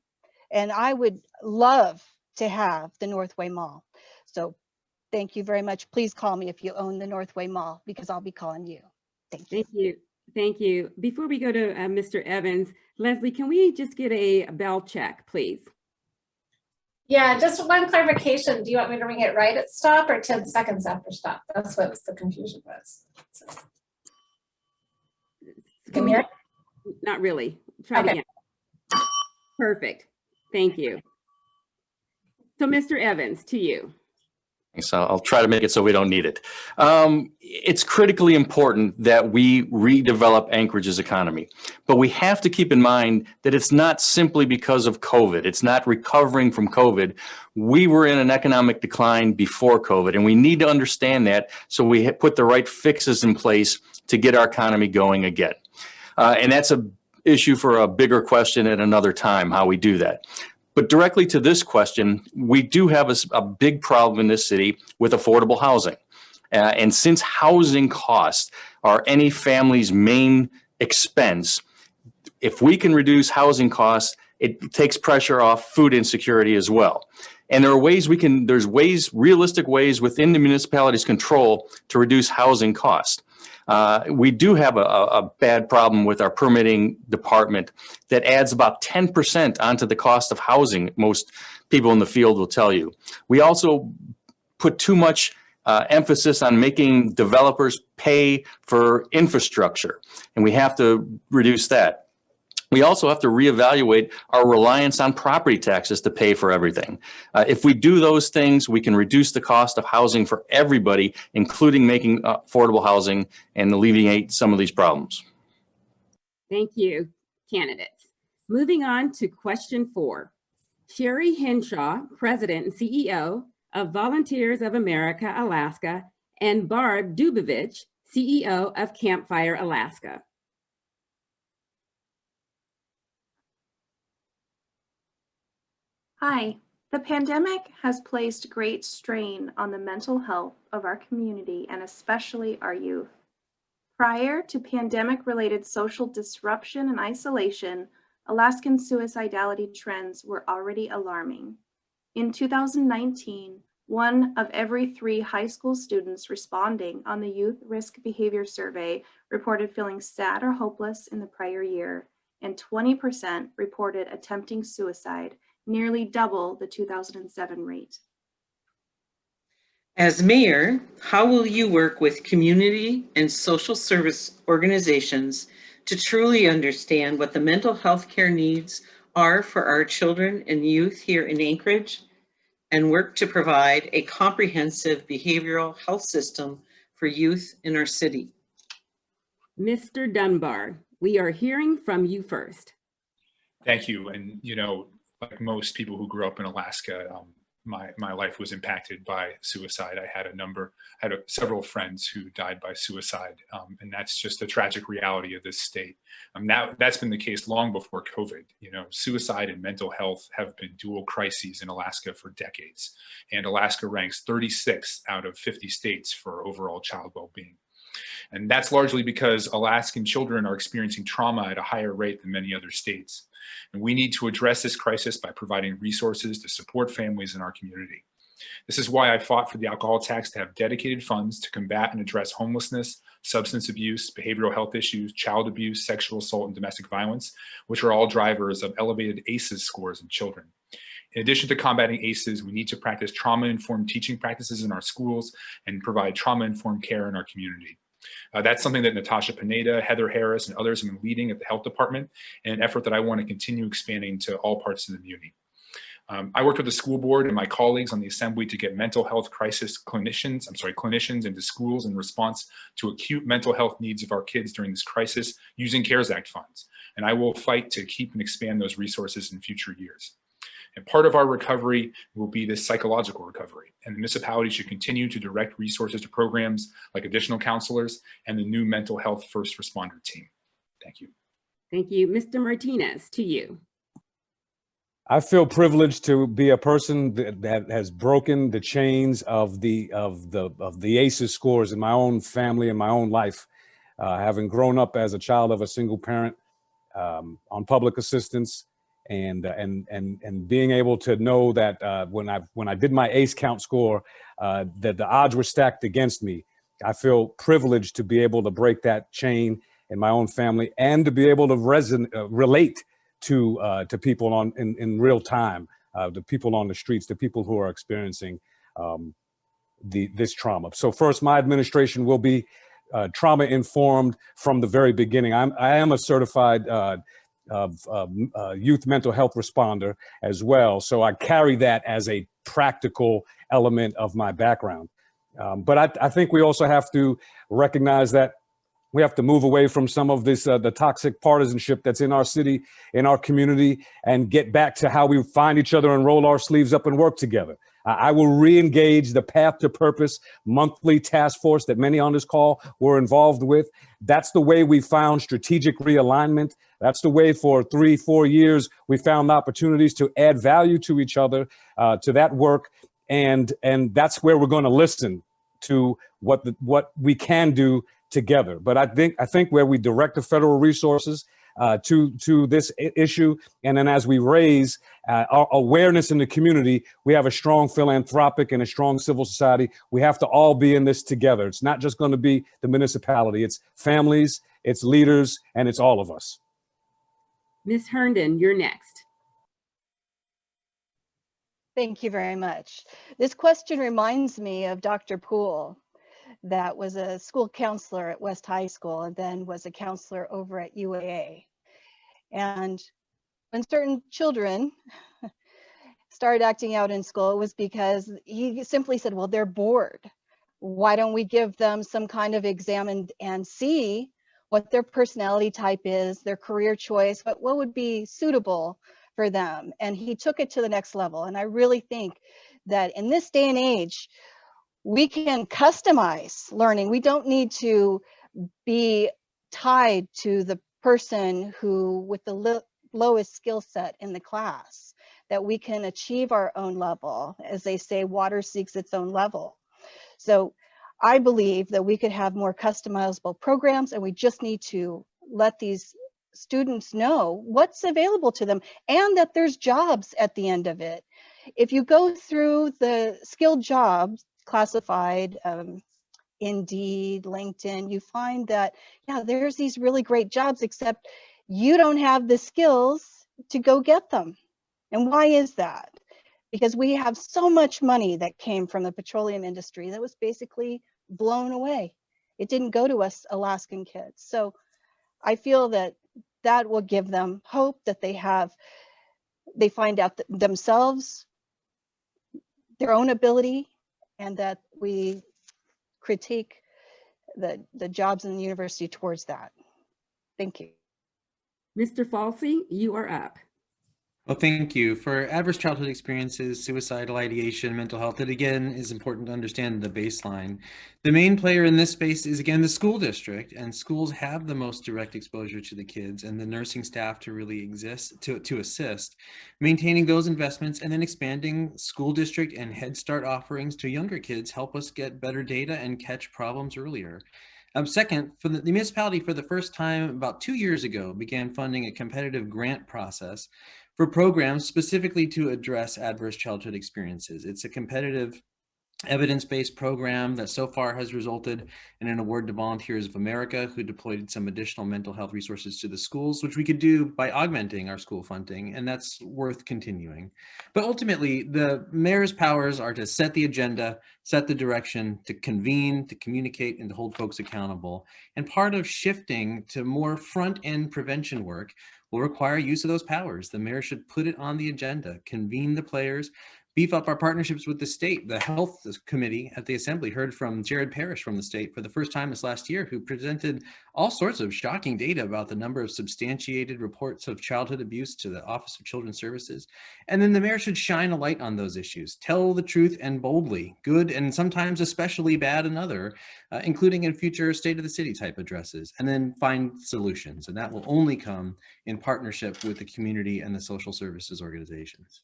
And I would love to have the Northway Mall. So thank you very much. Please call me if you own the Northway Mall, because I'll be calling you. Thank you. Thank you. Thank you. Before we go to Mr. Evans, Leslie, can we just get a bell check, please? Yeah, just one clarification. Do you want me to ring it right at stop or 10 seconds after stop? That's what the confusion was. So. Can we, not really. Try it again. Perfect. Thank you. So Mr. Evans, to you. So I'll try to make it so we don't need it. It's critically important that we redevelop Anchorage's economy, but we have to keep in mind that it's not simply because of COVID. It's not recovering from COVID. We were in an economic decline before COVID, and we need to understand that so we put the right fixes in place to get our economy going again. And that's an issue for a bigger question at another time, how we do that. But directly to this question, we do have a big problem in this city with affordable housing. And since housing costs are any family's main expense, if we can reduce housing costs, it takes pressure off food insecurity as well. And there are ways there's realistic ways within the municipality's control to reduce housing costs. We do have a bad problem with our permitting department that adds about 10% onto the cost of housing. Most people in the field will tell you. We also put too much emphasis on making developers pay for infrastructure, and we have to reduce that. We also have to reevaluate our reliance on property taxes to pay for everything. If we do those things, we can reduce the cost of housing for everybody, including making affordable housing, and alleviate some of these problems. Thank you, candidates. Moving on to question 4. Sherry Henshaw, President and CEO of Volunteers of America, Alaska, and Barb Dubovich, CEO of Campfire Alaska. Hi, the pandemic has placed great strain on the mental health of our community and especially our youth. Prior to pandemic-related social disruption and isolation, Alaskan suicidality trends were already alarming. In 2019, 1 of every 3 high school students responding on the Youth Risk Behavior Survey reported feeling sad or hopeless in the prior year, and 20% reported attempting suicide, nearly double the 2007 rate. As mayor, how will you work with community and social service organizations to truly understand what the mental health care needs are for our children and youth here in Anchorage, and work to provide a comprehensive behavioral health system for youth in our city? Mr. Dunbar, we are hearing from you first. Thank you. And, you know, like most people who grew up in Alaska, my life was impacted by suicide. I had several friends who died by suicide, and that's just the tragic reality of this state. Now that's been the case long before COVID. You know, suicide and mental health have been dual crises in Alaska for decades, and Alaska ranks 36th out of 50 states for overall child well-being. And that's largely because Alaskan children are experiencing trauma at a higher rate than many other states. And we need to address this crisis by providing resources to support families in our community. This is why I fought for the alcohol tax to have dedicated funds to combat and address homelessness, substance abuse, behavioral health issues, child abuse, sexual assault, and domestic violence, which are all drivers of elevated ACEs scores in children. In addition to combating ACEs, we need to practice trauma-informed teaching practices in our schools and provide trauma-informed care in our community. That's something that Natasha Pineda, Heather Harris, and others have been leading at the health department, and an effort that I want to continue expanding to all parts of the community. I worked with the school board and my colleagues on the assembly to get mental health crisis clinicians into schools in response to acute mental health needs of our kids during this crisis using CARES Act funds. And I will fight to keep and expand those resources in future years. And part of our recovery will be this psychological recovery. And the municipality should continue to direct resources to programs like additional counselors and the new mental health first responder team. Thank you. Thank you. Mr. Martinez, to you. I feel privileged to be a person that has broken the chains of the ACEs scores in my own family and my own life. Having grown up as a child of a single parent on public assistance, and being able to know that when I did my ACE count score, that the odds were stacked against me. I feel privileged to be able to break that chain in my own family and to be able to relate to people in real time, the people on the streets, the people who are experiencing this trauma. So first, my administration will be trauma informed from the very beginning. I am a certified youth mental health responder as well. So I carry that as a practical element of my background. But I think we also have to recognize that we have to move away from some of this, the toxic partisanship that's in our city, in our community, and get back to how we find each other and roll our sleeves up and work together. I will re-engage the Path to Purpose monthly task force that many on this call were involved with. That's the way we found strategic realignment. That's the way for 3-4 years we found opportunities to add value to each other, to that work. And that's where we're going to listen to what we can do together. But I think where we direct the federal resources to this issue, and then as we raise our awareness in the community, we have a strong philanthropic and a strong civil society. We have to all be in this together. It's not just going to be the municipality. It's families, it's leaders, and it's all of us. Ms. Herndon, you're next. Thank you very much. This question reminds me of Dr. Poole, that was a school counselor at West High School and then was a counselor over at UAA. And when certain children started acting out in school, it was because he simply said, well, they're bored. Why don't we give them some kind of exam and see what their personality type is, their career choice, what would be suitable for them? And he took it to the next level. And I really think that in this day and age, we can customize learning. We don't need to be tied to the person who with the lowest skill set in the class, that we can achieve our own level. As they say, water seeks its own level. So I believe that we could have more customizable programs, and we just need to let these students know what's available to them and that there's jobs at the end of it. If you go through the skilled jobs classified, Indeed, LinkedIn, you find that, yeah, there's these really great jobs, except you don't have the skills to go get them. And why is that? Because we have so much money that came from the petroleum industry that was basically blown away. It didn't go to us Alaskan kids. So I feel that that will give them hope, that they find out themselves, their own ability, and that we critique the jobs in the university towards that. Thank you. Mr. Falsey, you are up. Well, thank you. For adverse childhood experiences, suicidal ideation, mental health, it again is important to understand the baseline. The main player in this space is again the school district, and schools have the most direct exposure to the kids and the nursing staff to really exist, to assist, maintaining those investments and then expanding school district and Head Start offerings to younger kids help us get better data and catch problems earlier. Second, for the municipality for the first time about 2 years ago began funding a competitive grant process for programs specifically to address adverse childhood experiences. It's a competitive evidence-based program that so far has resulted in an award to Volunteers of America, who deployed some additional mental health resources to the schools, which we could do by augmenting our school funding, and that's worth continuing. But ultimately, the mayor's powers are to set the agenda, set the direction, to convene, to communicate, and to hold folks accountable. And part of shifting to more front-end prevention work will require use of those powers. The mayor should put it on the agenda, convene the players, beef up our partnerships with the state. The health committee at the assembly heard from Jared Parrish from the state for the first time this last year, who presented all sorts of shocking data about the number of substantiated reports of childhood abuse to the Office of Children's Services. And then the mayor should shine a light on those issues, tell the truth and boldly, good and sometimes especially bad and other, including in future State of the City type addresses, and then find solutions. And that will only come in partnership with the community and the social services organizations.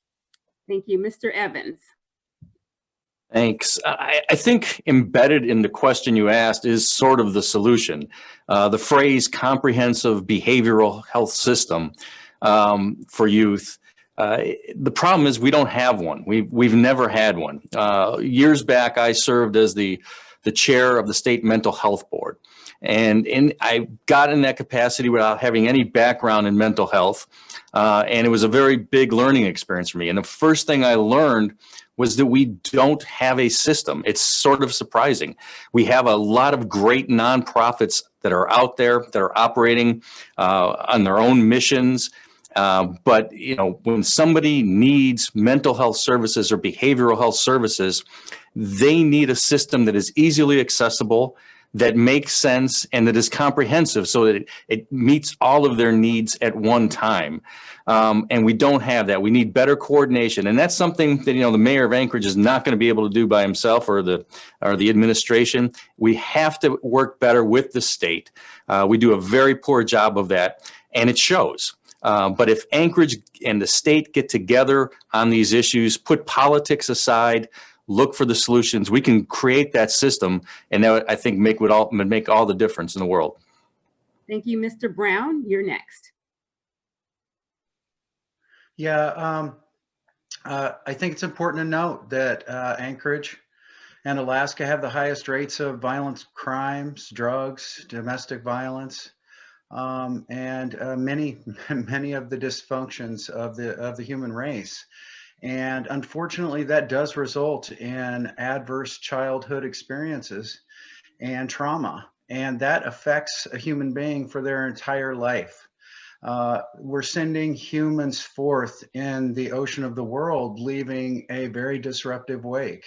Thank you. Mr. Evans. Thanks. I think embedded in the question you asked is sort of the solution. The phrase comprehensive behavioral health system for youth. The problem is we don't have one. We've never had one. Years back, I served as the chair of the state mental health board. And I got in that capacity without having any background in mental health. And it was a very big learning experience for me. And the first thing I learned was that we don't have a system. It's sort of surprising. We have a lot of great nonprofits that are out there that are operating on their own missions. But you know, when somebody needs mental health services or behavioral health services, they need a system that is easily accessible, that makes sense, and that is comprehensive so that it meets all of their needs at one time. And we don't have that. We need better coordination. And that's something that, you know, the mayor of Anchorage is not going to be able to do by himself, or the administration. We have to work better with the state. We do a very poor job of that, and it shows. But if Anchorage and the state get together on these issues, put politics aside, look for the solutions, we can create that system, and that, I think, make all the difference in the world. Thank you. Mr. Brown, you're next. Yeah, I think it's important to note that Anchorage and Alaska have the highest rates of violent crimes, drugs, domestic violence, and many of the dysfunctions of the human race. And unfortunately, that does result in adverse childhood experiences and trauma, and that affects a human being for their entire life. We're sending humans forth in the ocean of the world, leaving a very disruptive wake.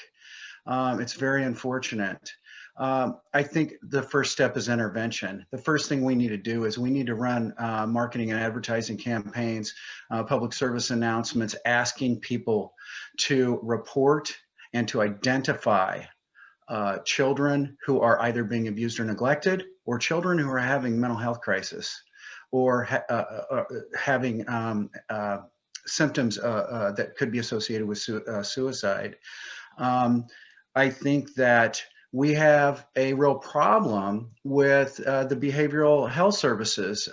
It's very unfortunate. I think the first step is intervention. The first thing we need to do is we need to run marketing and advertising campaigns, public service announcements, asking people to report and to identify children who are either being abused or neglected, or children who are having mental health crisis, or having symptoms that could be associated with suicide. I think that We have a real problem with the behavioral health services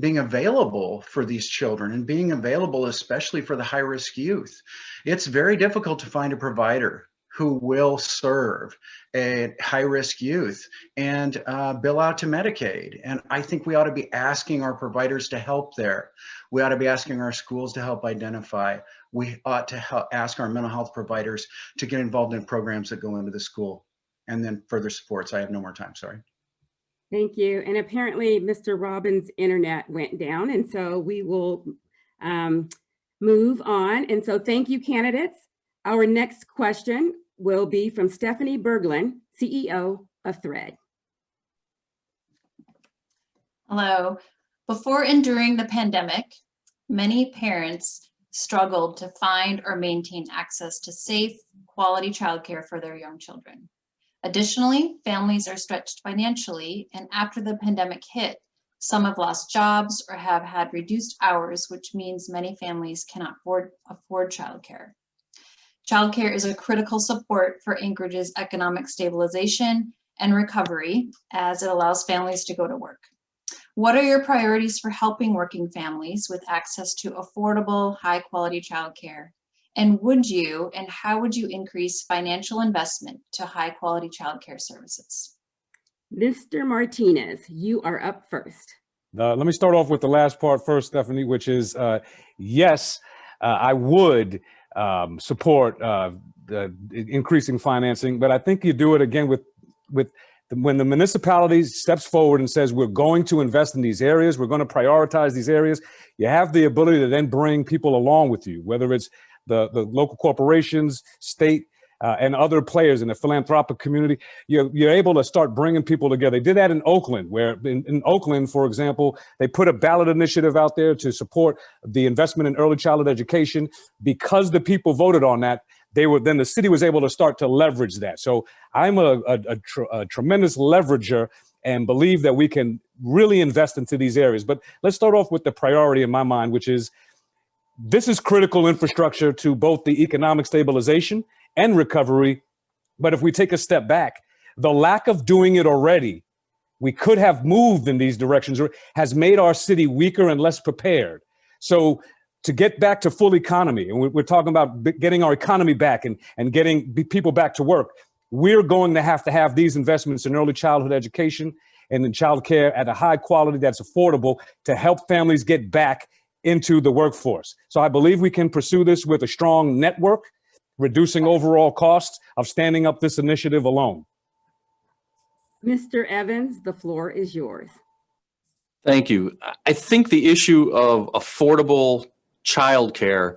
being available for these children and being available especially for the high-risk youth. It's very difficult to find a provider who will serve a high-risk youth and bill out to Medicaid. And I think we ought to be asking our providers to help there. We ought to be asking our schools to help identify. We ought to ask our mental health providers to get involved in programs that go into the school. And then further supports. I have no more time, sorry. Thank you. And apparently Mr. Robbins' internet went down, and so we will move on. And so thank you, candidates. Our next question will be from Stephanie Berglund, CEO of Thread. Hello. Before and during the pandemic, many parents struggled to find or maintain access to safe, quality childcare for their young children. Additionally, families are stretched financially, and after the pandemic hit, some have lost jobs or have had reduced hours, which means many families cannot afford childcare. Childcare is a critical support for Anchorage's economic stabilization and recovery, as it allows families to go to work. What are your priorities for helping working families with access to affordable, high-quality childcare? And how would you increase financial investment to high-quality childcare services? Mr. Martinez, you are up first. Let me start off with the last part first, Stephanie, which is yes, I would support the increasing financing, but I think you do it again with when the municipality steps forward and says, we're going to invest in these areas, we're going to prioritize these areas, you have the ability to then bring people along with you, whether it's the local corporations, state, and other players in the philanthropic community. You're able to start bringing people together. They did that in Oakland, where in Oakland, for example, they put a ballot initiative out there to support the investment in early childhood education. Because the people voted on that, then the city was able to start to leverage that. So I'm a tremendous leverager and believe that we can really invest into these areas. But let's start off with the priority in my mind, which is this is critical infrastructure to both the economic stabilization and recovery. But if we take a step back, the lack of doing it already, we could have moved in these directions, or has made our city weaker and less prepared. So to get back to full economy, and we're talking about getting our economy back and getting people back to work, we're going to have these investments in early childhood education and in childcare at a high quality that's affordable to help families get back into the workforce. So I believe we can pursue this with a strong network, reducing overall costs of standing up this initiative alone. Mr. Evans, the floor is yours. Thank you. I think the issue of affordable childcare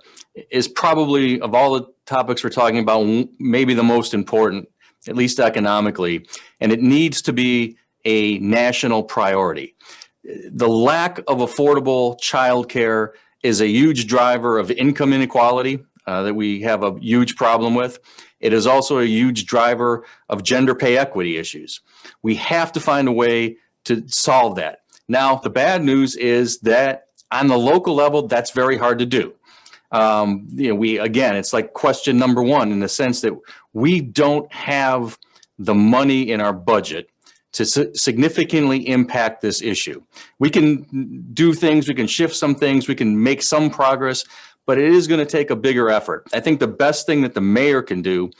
is probably, of all the topics we're talking about, maybe the most important, at least economically, and it needs to be a national priority. The lack of affordable childcare is a huge driver of income inequality that we have a huge problem with. It is also a huge driver of gender pay equity issues. We have to find a way to solve that. Now, the bad news is that on the local level, that's very hard to do. Again, it's like question number one, in the sense that we don't have the money in our budget to significantly impact this issue. We can do things, we can shift some things, we can make some progress, but it is going to take a bigger effort. I think the best thing that the mayor can do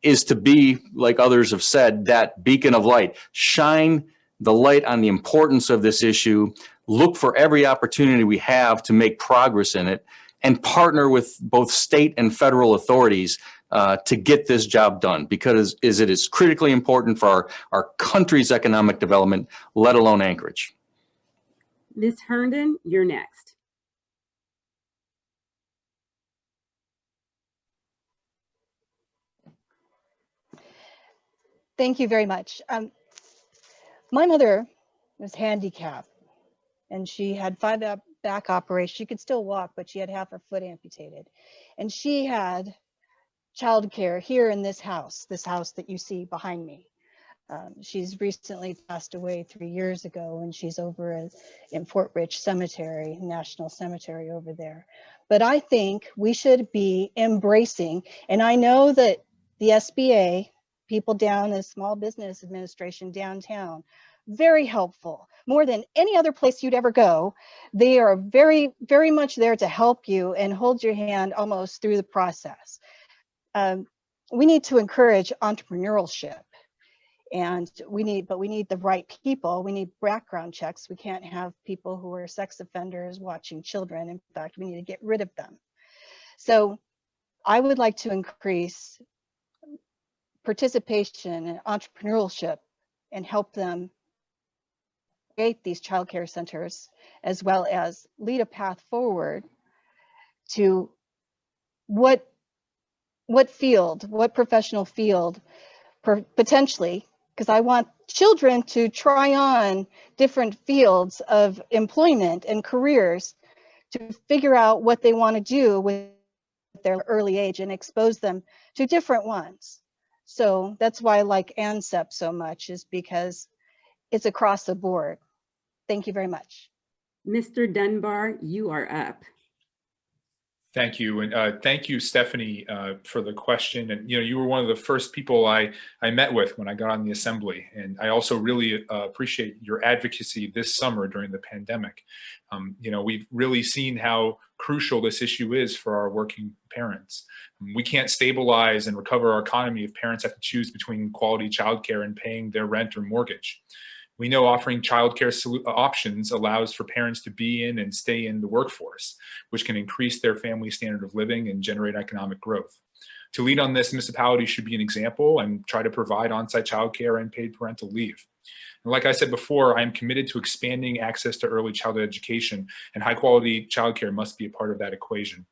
is to be, like others have said, that beacon of light. Shine the light on the importance of this issue, look for every opportunity we have to make progress in it, and partner with both state and federal authorities to get this job done, because it is critically important for our country's economic development, let alone Anchorage. Ms. Herndon, you're next. Thank you very much. My mother was handicapped, and she had 5 back operations. She could still walk, but she had half her foot amputated. And she had childcare here in this house that you see behind me. She's recently passed away 3 years ago, and she's over in Fort Rich Cemetery, National Cemetery over there. But I think we should be embracing, and I know that the SBA people down in Small Business Administration downtown. Very helpful, more than any other place you'd ever go. They are very, very much there to help you and hold your hand almost through the process. We need to encourage entrepreneurship, and we need the right people. We need background checks. We can't have people who are sex offenders watching children. In fact, we need to get rid of them. So I would like to increase participation in entrepreneurship and help them create these childcare centers, as well as lead a path forward to what professional field potentially, because I want children to try on different fields of employment and careers to figure out what they want to do with their early age and expose them to different ones. So that's why I like ANCEP so much, is because it's across the board. Thank you very much. Mr. Dunbar, you are up. Thank you. And thank you, Stephanie, for the question. And, you were one of the first people I met with when I got on the assembly. And I also really appreciate your advocacy this summer during the pandemic. We've really seen how crucial this issue is for our working parents. We can't stabilize and recover our economy if parents have to choose between quality childcare and paying their rent or mortgage. We know offering childcare options allows for parents to be in and stay in the workforce, which can increase their family standard of living and generate economic growth. To lead on this, municipalities should be an example and try to provide on-site childcare and paid parental leave. And like I said before, I am committed to expanding access to early childhood education, and high-quality childcare must be a part of that equation.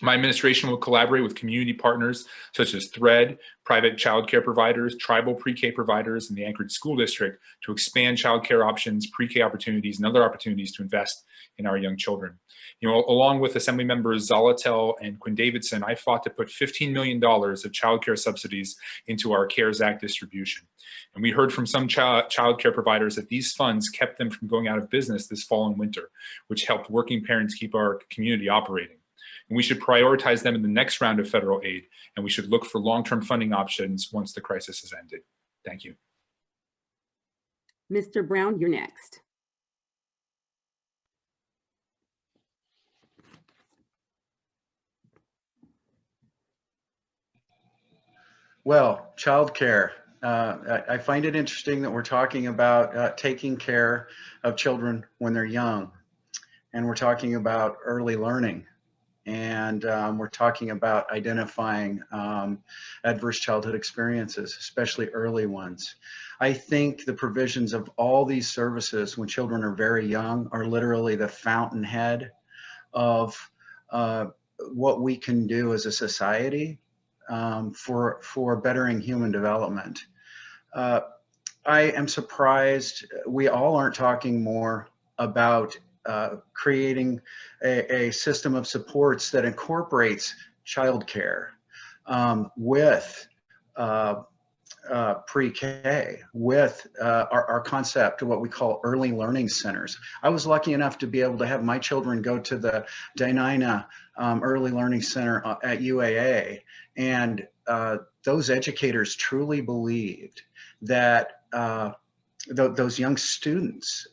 My administration will collaborate with community partners such as THREAD, private childcare providers, tribal pre-K providers, and the Anchorage School District to expand childcare options, pre-K opportunities, and other opportunities to invest in our young children. Along with Assembly members Zalatel and Quinn Davidson, I fought to put $15 million of childcare subsidies into our CARES Act distribution. And we heard from some childcare providers that these funds kept them from going out of business this fall and winter, which helped working parents keep our community operating. And we should prioritize them in the next round of federal aid, and we should look for long-term funding options once the crisis has ended. Thank you. Mr. Brown, you're next. Well, childcare. I find it interesting that we're talking about taking care of children when they're young, and we're talking about early learning. And we're talking about identifying adverse childhood experiences, especially early ones. I think the provisions of all these services when children are very young are literally the fountainhead of what we can do as a society for bettering human development. I am surprised we all aren't talking more about creating a system of supports that incorporates childcare with pre-K, with our concept of what we call early learning centers. I was lucky enough to be able to have my children go to the Dinina Early Learning Center at UAA, and those educators truly believed that those young students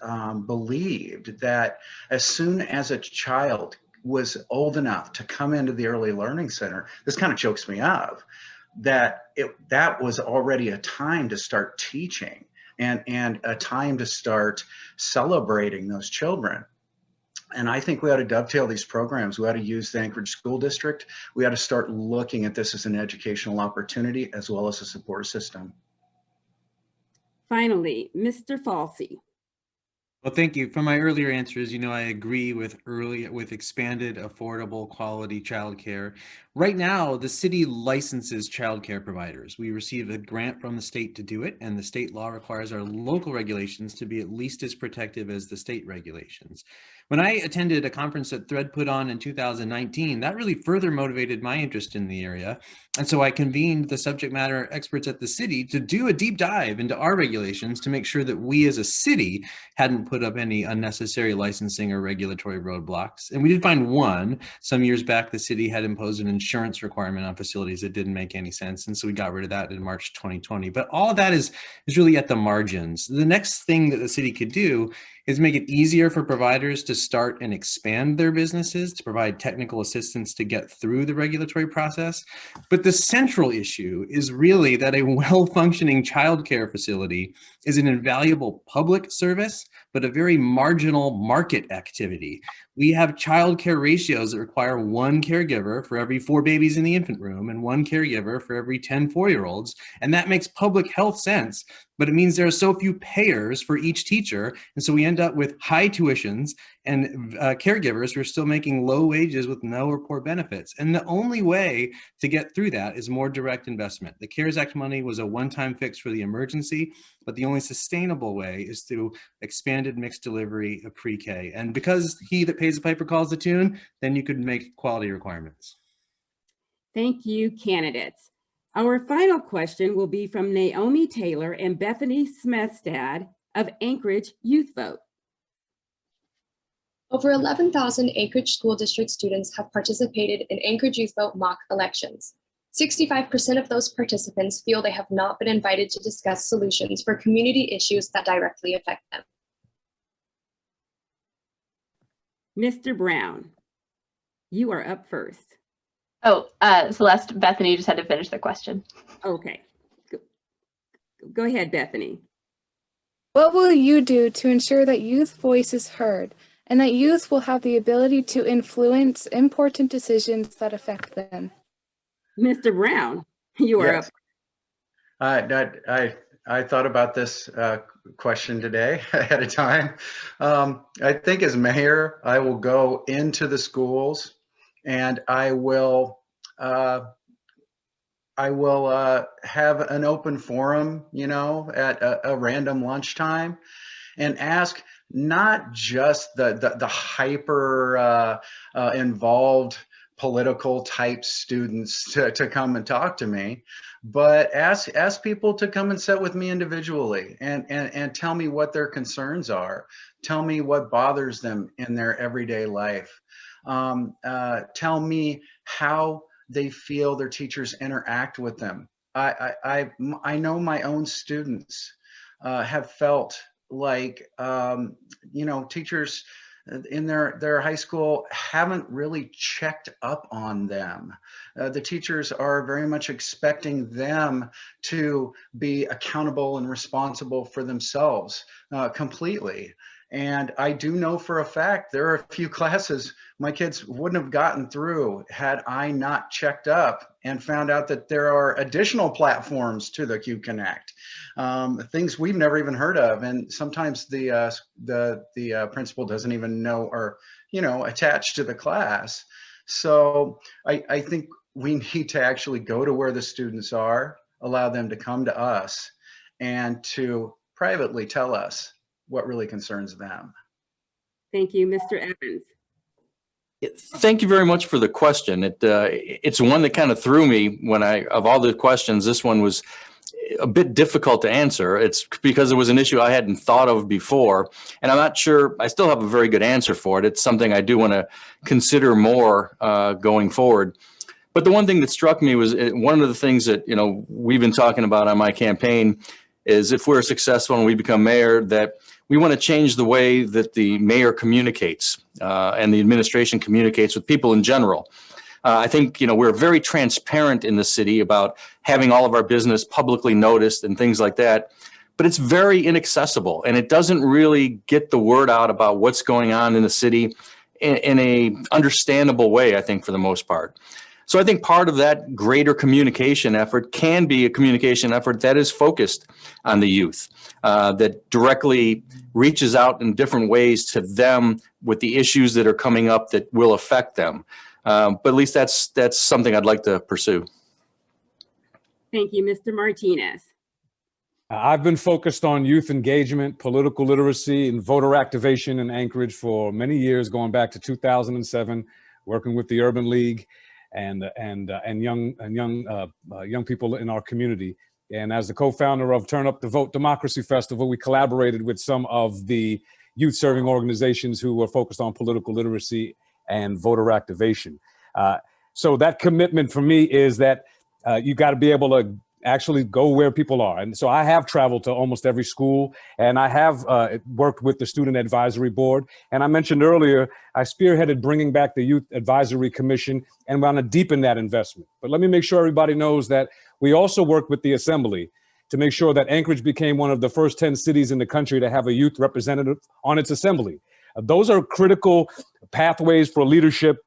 believed that as soon as a child was old enough to come into the Early Learning Center, this kind of chokes me up, that was already a time to start teaching and a time to start celebrating those children. And I think we ought to dovetail these programs. We ought to use the Anchorage School District. We ought to start looking at this as an educational opportunity as well as a support system. Finally, Mr. Falsey. Well, thank you. From my earlier answers, I agree with expanded, affordable, quality childcare. Right now, the city licenses childcare providers. We receive a grant from the state to do it, and the state law requires our local regulations to be at least as protective as the state regulations. When I attended a conference that Thread put on in 2019, that really further motivated my interest in the area. And so I convened the subject matter experts at the city to do a deep dive into our regulations to make sure that we as a city hadn't put up any unnecessary licensing or regulatory roadblocks. And we did find one. Some years back, the city had imposed an insurance requirement on facilities that didn't make any sense. And so we got rid of that in March 2020. But all of that is really at the margins. The next thing that the city could do is make it easier for providers to start and expand their businesses, to provide technical assistance to get through the regulatory process. But the central issue is really that a well-functioning childcare facility is an invaluable public service, but a very marginal market activity. We have childcare ratios that require one caregiver for every 4 babies in the infant room and one caregiver for every 10 4-year-olds. And that makes public health sense, but it means there are so few payers for each teacher. And so we end up with high tuitions and caregivers who are still making low wages with no or poor benefits. And the only way to get through that is more direct investment. The CARES Act money was a one-time fix for the emergency, but the only sustainable way is through expanded mixed delivery of pre-K. And because he that pays the piper calls the tune, then you could make quality requirements. Thank you, candidates. Our final question will be from Naomi Taylor and Bethany Smestad of Anchorage Youth Vote. Over 11,000 Anchorage School District students have participated in Anchorage Youth Vote mock elections. 65% of those participants feel they have not been invited to discuss solutions for community issues that directly affect them. Mr. Brown, you are up first. Oh, Celeste, Bethany just had to finish the question. Okay. Go ahead, Bethany. What will you do to ensure that youth voice is heard and that youth will have the ability to influence important decisions that affect them? Mr. Brown, you are Yes. up. I thought about this question today ahead of time. I think as mayor, I will go into the schools and I will have an open forum, at a random lunchtime, and ask not just the hyper involved political type students to come and talk to me, but ask people to come and sit with me individually and tell me what their concerns are. Tell me what bothers them in their everyday life. Tell me how they feel their teachers interact with them. I know my own students have felt like, teachers in their high school haven't really checked up on them. The teachers are very much expecting them to be accountable and responsible for themselves completely. And I do know for a fact there are a few classes my kids wouldn't have gotten through had I not checked up and found out that there are additional platforms to the Q Connect, things we've never even heard of. And sometimes the principal doesn't even know or, attached to the class. So I think we need to actually go to where the students are, allow them to come to us and to privately tell us what really concerns them. Thank you, Mr. Evans. Thank you very much for the question. It's one that kind of threw me when of all the questions, this one was a bit difficult to answer. It's because it was an issue I hadn't thought of before, and I'm not sure I still have a very good answer for it. It's something I do want to consider more going forward. But the one thing that struck me was one of the things that, we've been talking about on my campaign is if we're successful and we become mayor, that we want to change the way that the mayor communicates and the administration communicates with people in general. I think, we're very transparent in the city about having all of our business publicly noticed and things like that, but it's very inaccessible and it doesn't really get the word out about what's going on in the city in a understandable way, I think, for the most part. So I think part of that greater communication effort can be a communication effort that is focused on the youth, that directly reaches out in different ways to them with the issues that are coming up that will affect them. But at least that's something I'd like to pursue. Thank you, Mr. Martinez. I've been focused on youth engagement, political literacy, and voter activation in Anchorage for many years, going back to 2007, working with the Urban League and young people in our community. And as the co-founder of Turn Up the Vote Democracy Festival, we collaborated with some of the youth-serving organizations who were focused on political literacy and voter activation. So that commitment for me is that you got to be able to actually go where people are. And so I have traveled to almost every school, and I have worked with the Student Advisory Board. And I mentioned earlier, I spearheaded bringing back the Youth Advisory Commission, and want to deepen that investment. But let me make sure everybody knows that we also worked with the Assembly to make sure that Anchorage became one of the first 10 cities in the country to have a youth representative on its Assembly. Those are critical pathways for leadership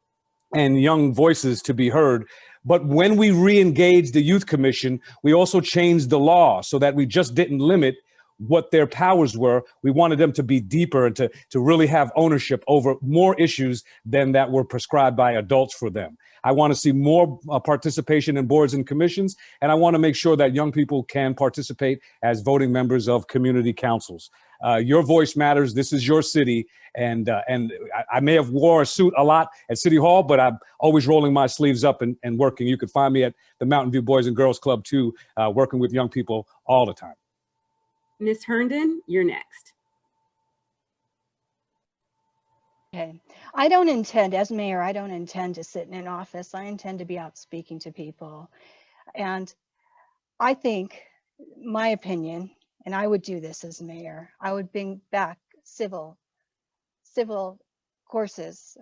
and young voices to be heard. But when we re-engaged the Youth Commission, we also changed the law so that we just didn't limit what their powers were. We wanted them to be deeper and to really have ownership over more issues than that were prescribed by adults for them. I want to see more participation in boards and commissions, and I want to make sure that young people can participate as voting members of community councils. Your voice matters. This is your city. And I may have wore a suit a lot at City Hall, but I'm always rolling my sleeves up and working. You can find me at the Mountain View Boys and Girls Club too, working with young people all the time. Ms. Herndon, you're next. Okay. I don't intend, as mayor, I don't intend to sit in an office. I intend to be out speaking to people. And I think, my opinion, and I would do this as mayor, I would bring back civil courses,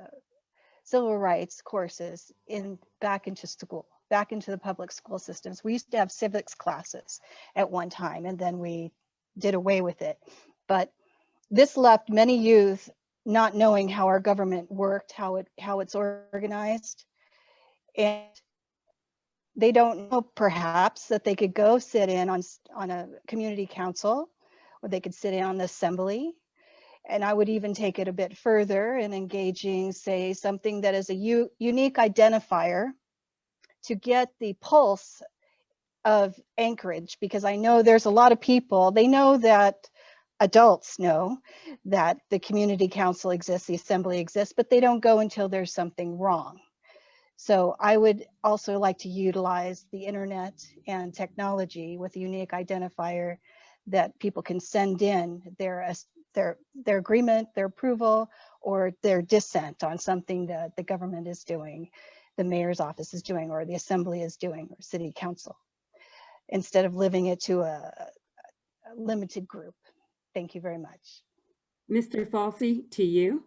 civil rights courses back into school, back into the public school systems. We used to have civics classes at one time, and then we did away with it. But this left many youth not knowing how our government worked, how it's organized. And they don't know perhaps that they could go sit in on a community council, or they could sit in on the assembly. And I would even take it a bit further in engaging, say, something that is a unique identifier to get the pulse of Anchorage, because I know there's a lot of people, they know that adults know that the community council exists, the assembly exists, but they don't go until there's something wrong. So I would also like to utilize the internet and technology with a unique identifier that people can send in their agreement, their approval, or their dissent on something that the government is doing, the mayor's office is doing, or the assembly is doing, or city council, instead of living it to a limited group. Thank you very much. Mr. Falsey, to you.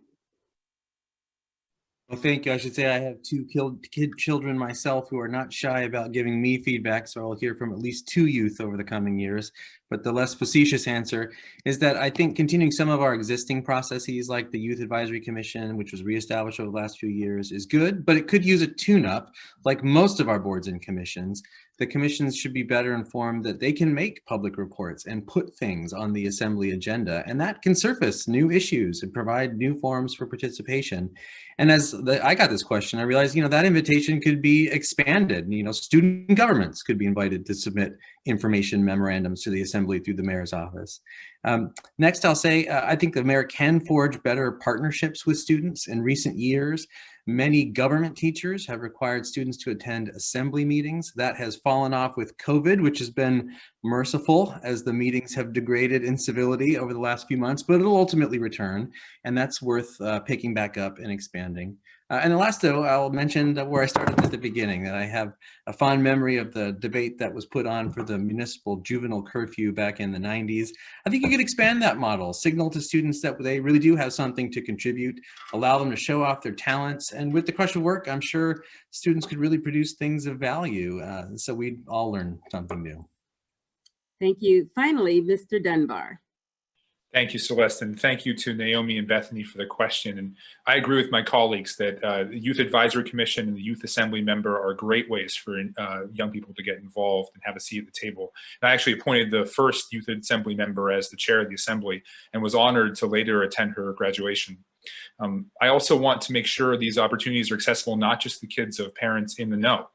Well, thank you. I should say I have two kid children myself who are not shy about giving me feedback, so I'll hear from at least 2 youth over the coming years. But the less facetious answer is that I think continuing some of our existing processes, like the Youth Advisory Commission, which was reestablished over the last few years, is good, but it could use a tune-up. Like most of our boards and commissions, the commissions should be better informed that they can make public reports and put things on the assembly agenda, and that can surface new issues and provide new forums for participation. And as I got this question, I realized, that invitation could be expanded. Student governments could be invited to submit information memorandums to the assembly through the mayor's office. Next, I'll say, I think the mayor can forge better partnerships with students. In recent years, many government teachers have required students to attend assembly meetings. That has fallen off with COVID, which has been merciful as the meetings have degraded in civility over the last few months, but it'll ultimately return, and that's worth picking back up and expanding. And the last, though, I'll mention where I started at the beginning, that I have a fond memory of the debate that was put on for the municipal juvenile curfew back in the 90s. I think you could expand that model, signal to students that they really do have something to contribute, allow them to show off their talents. And with the crush of work, I'm sure students could really produce things of value. So we'd all learn something new. Thank you. Finally, Mr. Dunbar. Thank you, Celeste, and thank you to Naomi and Bethany for the question. And I agree with my colleagues that the Youth Advisory Commission and the Youth Assembly member are great ways for young people to get involved and have a seat at the table. And I actually appointed the first Youth Assembly member as the chair of the Assembly and was honored to later attend her graduation. I also want to make sure these opportunities are accessible not just to kids of parents in the know.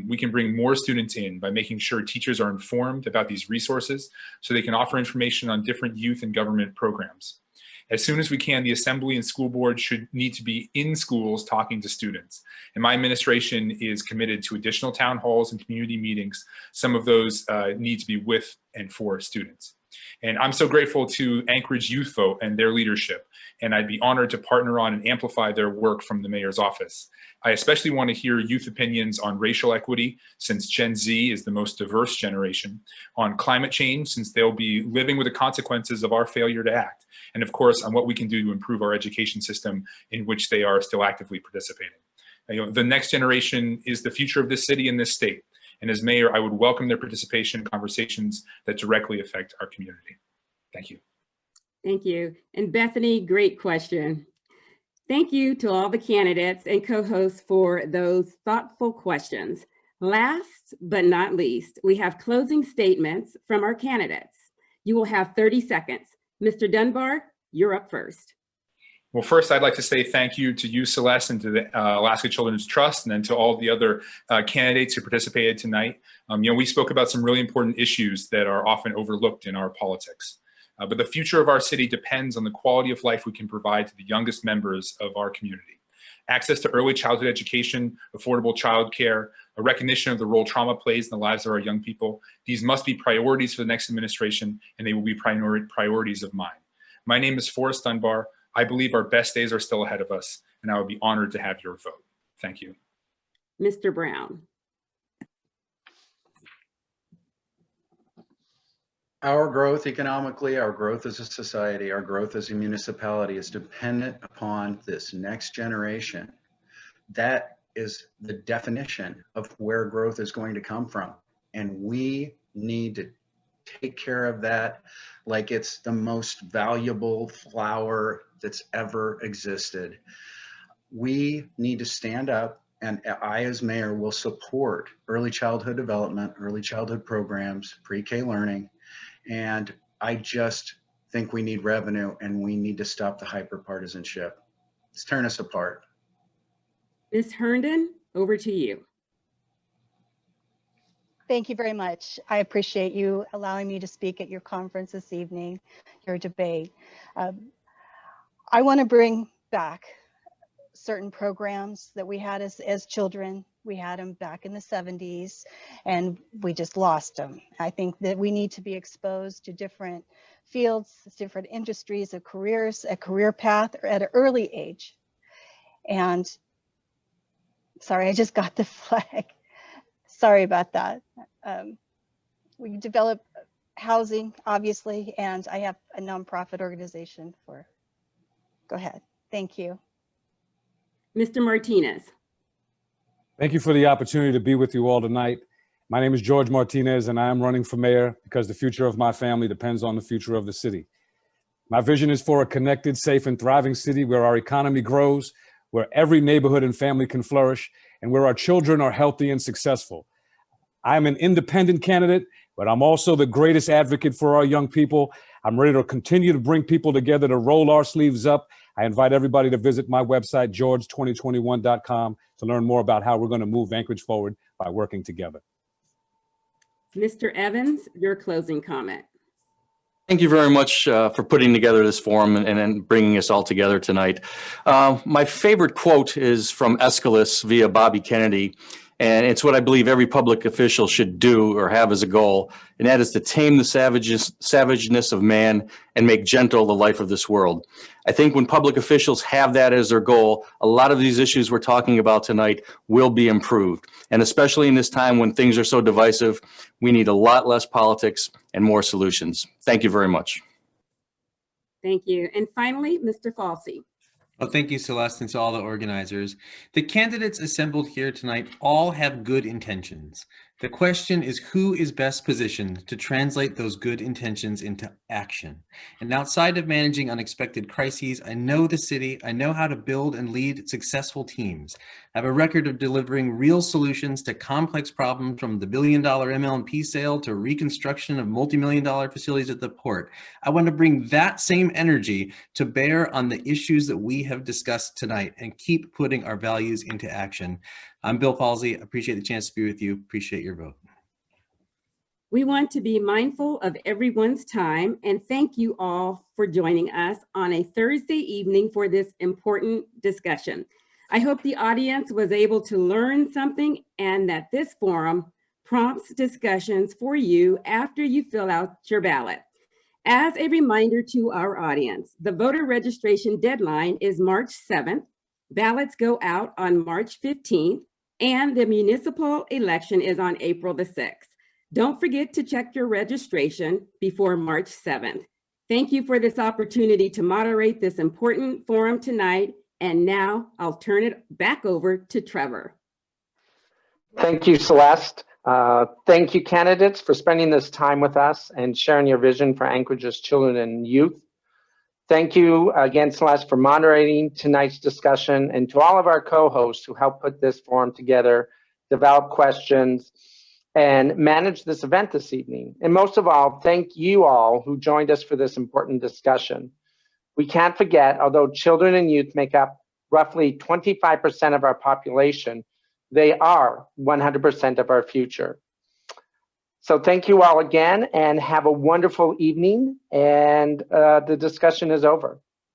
We can bring more students in by making sure teachers are informed about these resources so they can offer information on different youth and government programs. As soon as we can, the Assembly and school board should need to be in schools talking to students. And my administration is committed to additional town halls and community meetings. Some of those need to be with and for students. And I'm so grateful to Anchorage Youth Vote and their leadership. And I'd be honored to partner on and amplify their work from the mayor's office. I especially want to hear youth opinions on racial equity, since Gen Z is the most diverse generation, on climate change, since they'll be living with the consequences of our failure to act, and of course, on what we can do to improve our education system in which they are still actively participating. You know, the next generation is the future of this city and this state. And as mayor, I would welcome their participation in conversations that directly affect our community. Thank you. Thank you. And Bethany, great question. Thank you to all the candidates and co-hosts for those thoughtful questions. Last but not least, we have closing statements from our candidates. You will have 30 seconds. Mr. Dunbar, you're up first. Well, first, I'd like to say thank you to you, Celeste, and to the Alaska Children's Trust, and then to all the other candidates who participated tonight. You know, we spoke about some really important issues that are often overlooked in our politics. But the future of our city depends on the quality of life we can provide to the youngest members of our community. Access to early childhood education, affordable childcare, a recognition of the role trauma plays in the lives of our young people. These must be priorities for the next administration, and they will be priorities of mine. My name is Forrest Dunbar. I believe our best days are still ahead of us, and I would be honored to have your vote. Thank you. Mr. Brown. Our growth economically, our growth as a society, our growth as a municipality is dependent upon this next generation. That is the definition of where growth is going to come from. And we need to take care of that like it's the most valuable flower that's ever existed. We need to stand up, and I as mayor will support early childhood development, early childhood programs, pre-K learning. And I just think we need revenue, and we need to stop the hyper-partisanship. It's tearing us apart. Ms. Herndon, over to you. Thank you very much. I appreciate you allowing me to speak at your conference this evening, your debate. I want to bring back certain programs that we had as children. We had them back in the 70s, and we just lost them. I think that we need to be exposed to different fields, different industries, a career path at an early age. And sorry, I just got the flag. Sorry about that. We develop housing, obviously, and I have a nonprofit organization for. Go ahead. Thank you. Mr. Martinez. Thank you for the opportunity to be with you all tonight. My name is George Martinez, and I am running for mayor because the future of my family depends on the future of the city. My vision is for a connected, safe, and thriving city where our economy grows, where every neighborhood and family can flourish, and where our children are healthy and successful. I'm an independent candidate, but I'm also the greatest advocate for our young people. I'm ready to continue to bring people together to roll our sleeves up. I invite everybody to visit my website, george2021.com, to learn more about how we're going to move Anchorage forward by working together. Mr. Evans, your closing comment. Thank you very much for putting together this forum and bringing us all together tonight. My favorite quote is from Aeschylus via Bobby Kennedy, and it's what I believe every public official should do or have as a goal, and that is to tame the savageness of man and make gentle the life of this world. I think when public officials have that as their goal, a lot of these issues we're talking about tonight will be improved. And especially in this time when things are so divisive, we need a lot less politics and more solutions. Thank you very much. Thank you. And finally, Mr. Falsey. Well, thank you, Celeste, and to all the organizers. The candidates assembled here tonight all have good intentions. The question is, who is best positioned to translate those good intentions into action? And outside of managing unexpected crises, I know the city, I know how to build and lead successful teams. have a record of delivering real solutions to complex problems, from the billion-dollar MLMP sale to reconstruction of multi-million-dollar facilities at the port. I want to bring that same energy to bear on the issues that we have discussed tonight and keep putting our values into action. I'm Bill Falsey. Appreciate the chance to be with you. Appreciate your vote. We want to be mindful of everyone's time and thank you all for joining us on a Thursday evening for this important discussion. I hope the audience was able to learn something and that this forum prompts discussions for you after you fill out your ballot. As a reminder to our audience, the voter registration deadline is March 7th. Ballots go out on March 15th, and the municipal election is on April the 6th. Don't forget to check your registration before March 7th. Thank you for this opportunity to moderate this important forum tonight. And now I'll turn it back over to Trevor. Thank you, Celeste. Thank you, candidates, for spending this time with us and sharing your vision for Anchorage's children and youth. Thank you again, Celeste, for moderating tonight's discussion, and to all of our co-hosts who helped put this forum together, develop questions, and manage this event this evening. And most of all, thank you all who joined us for this important discussion. We can't forget, although children and youth make up roughly 25% of our population, they are 100% of our future. So thank you all again and have a wonderful evening, and the discussion is over.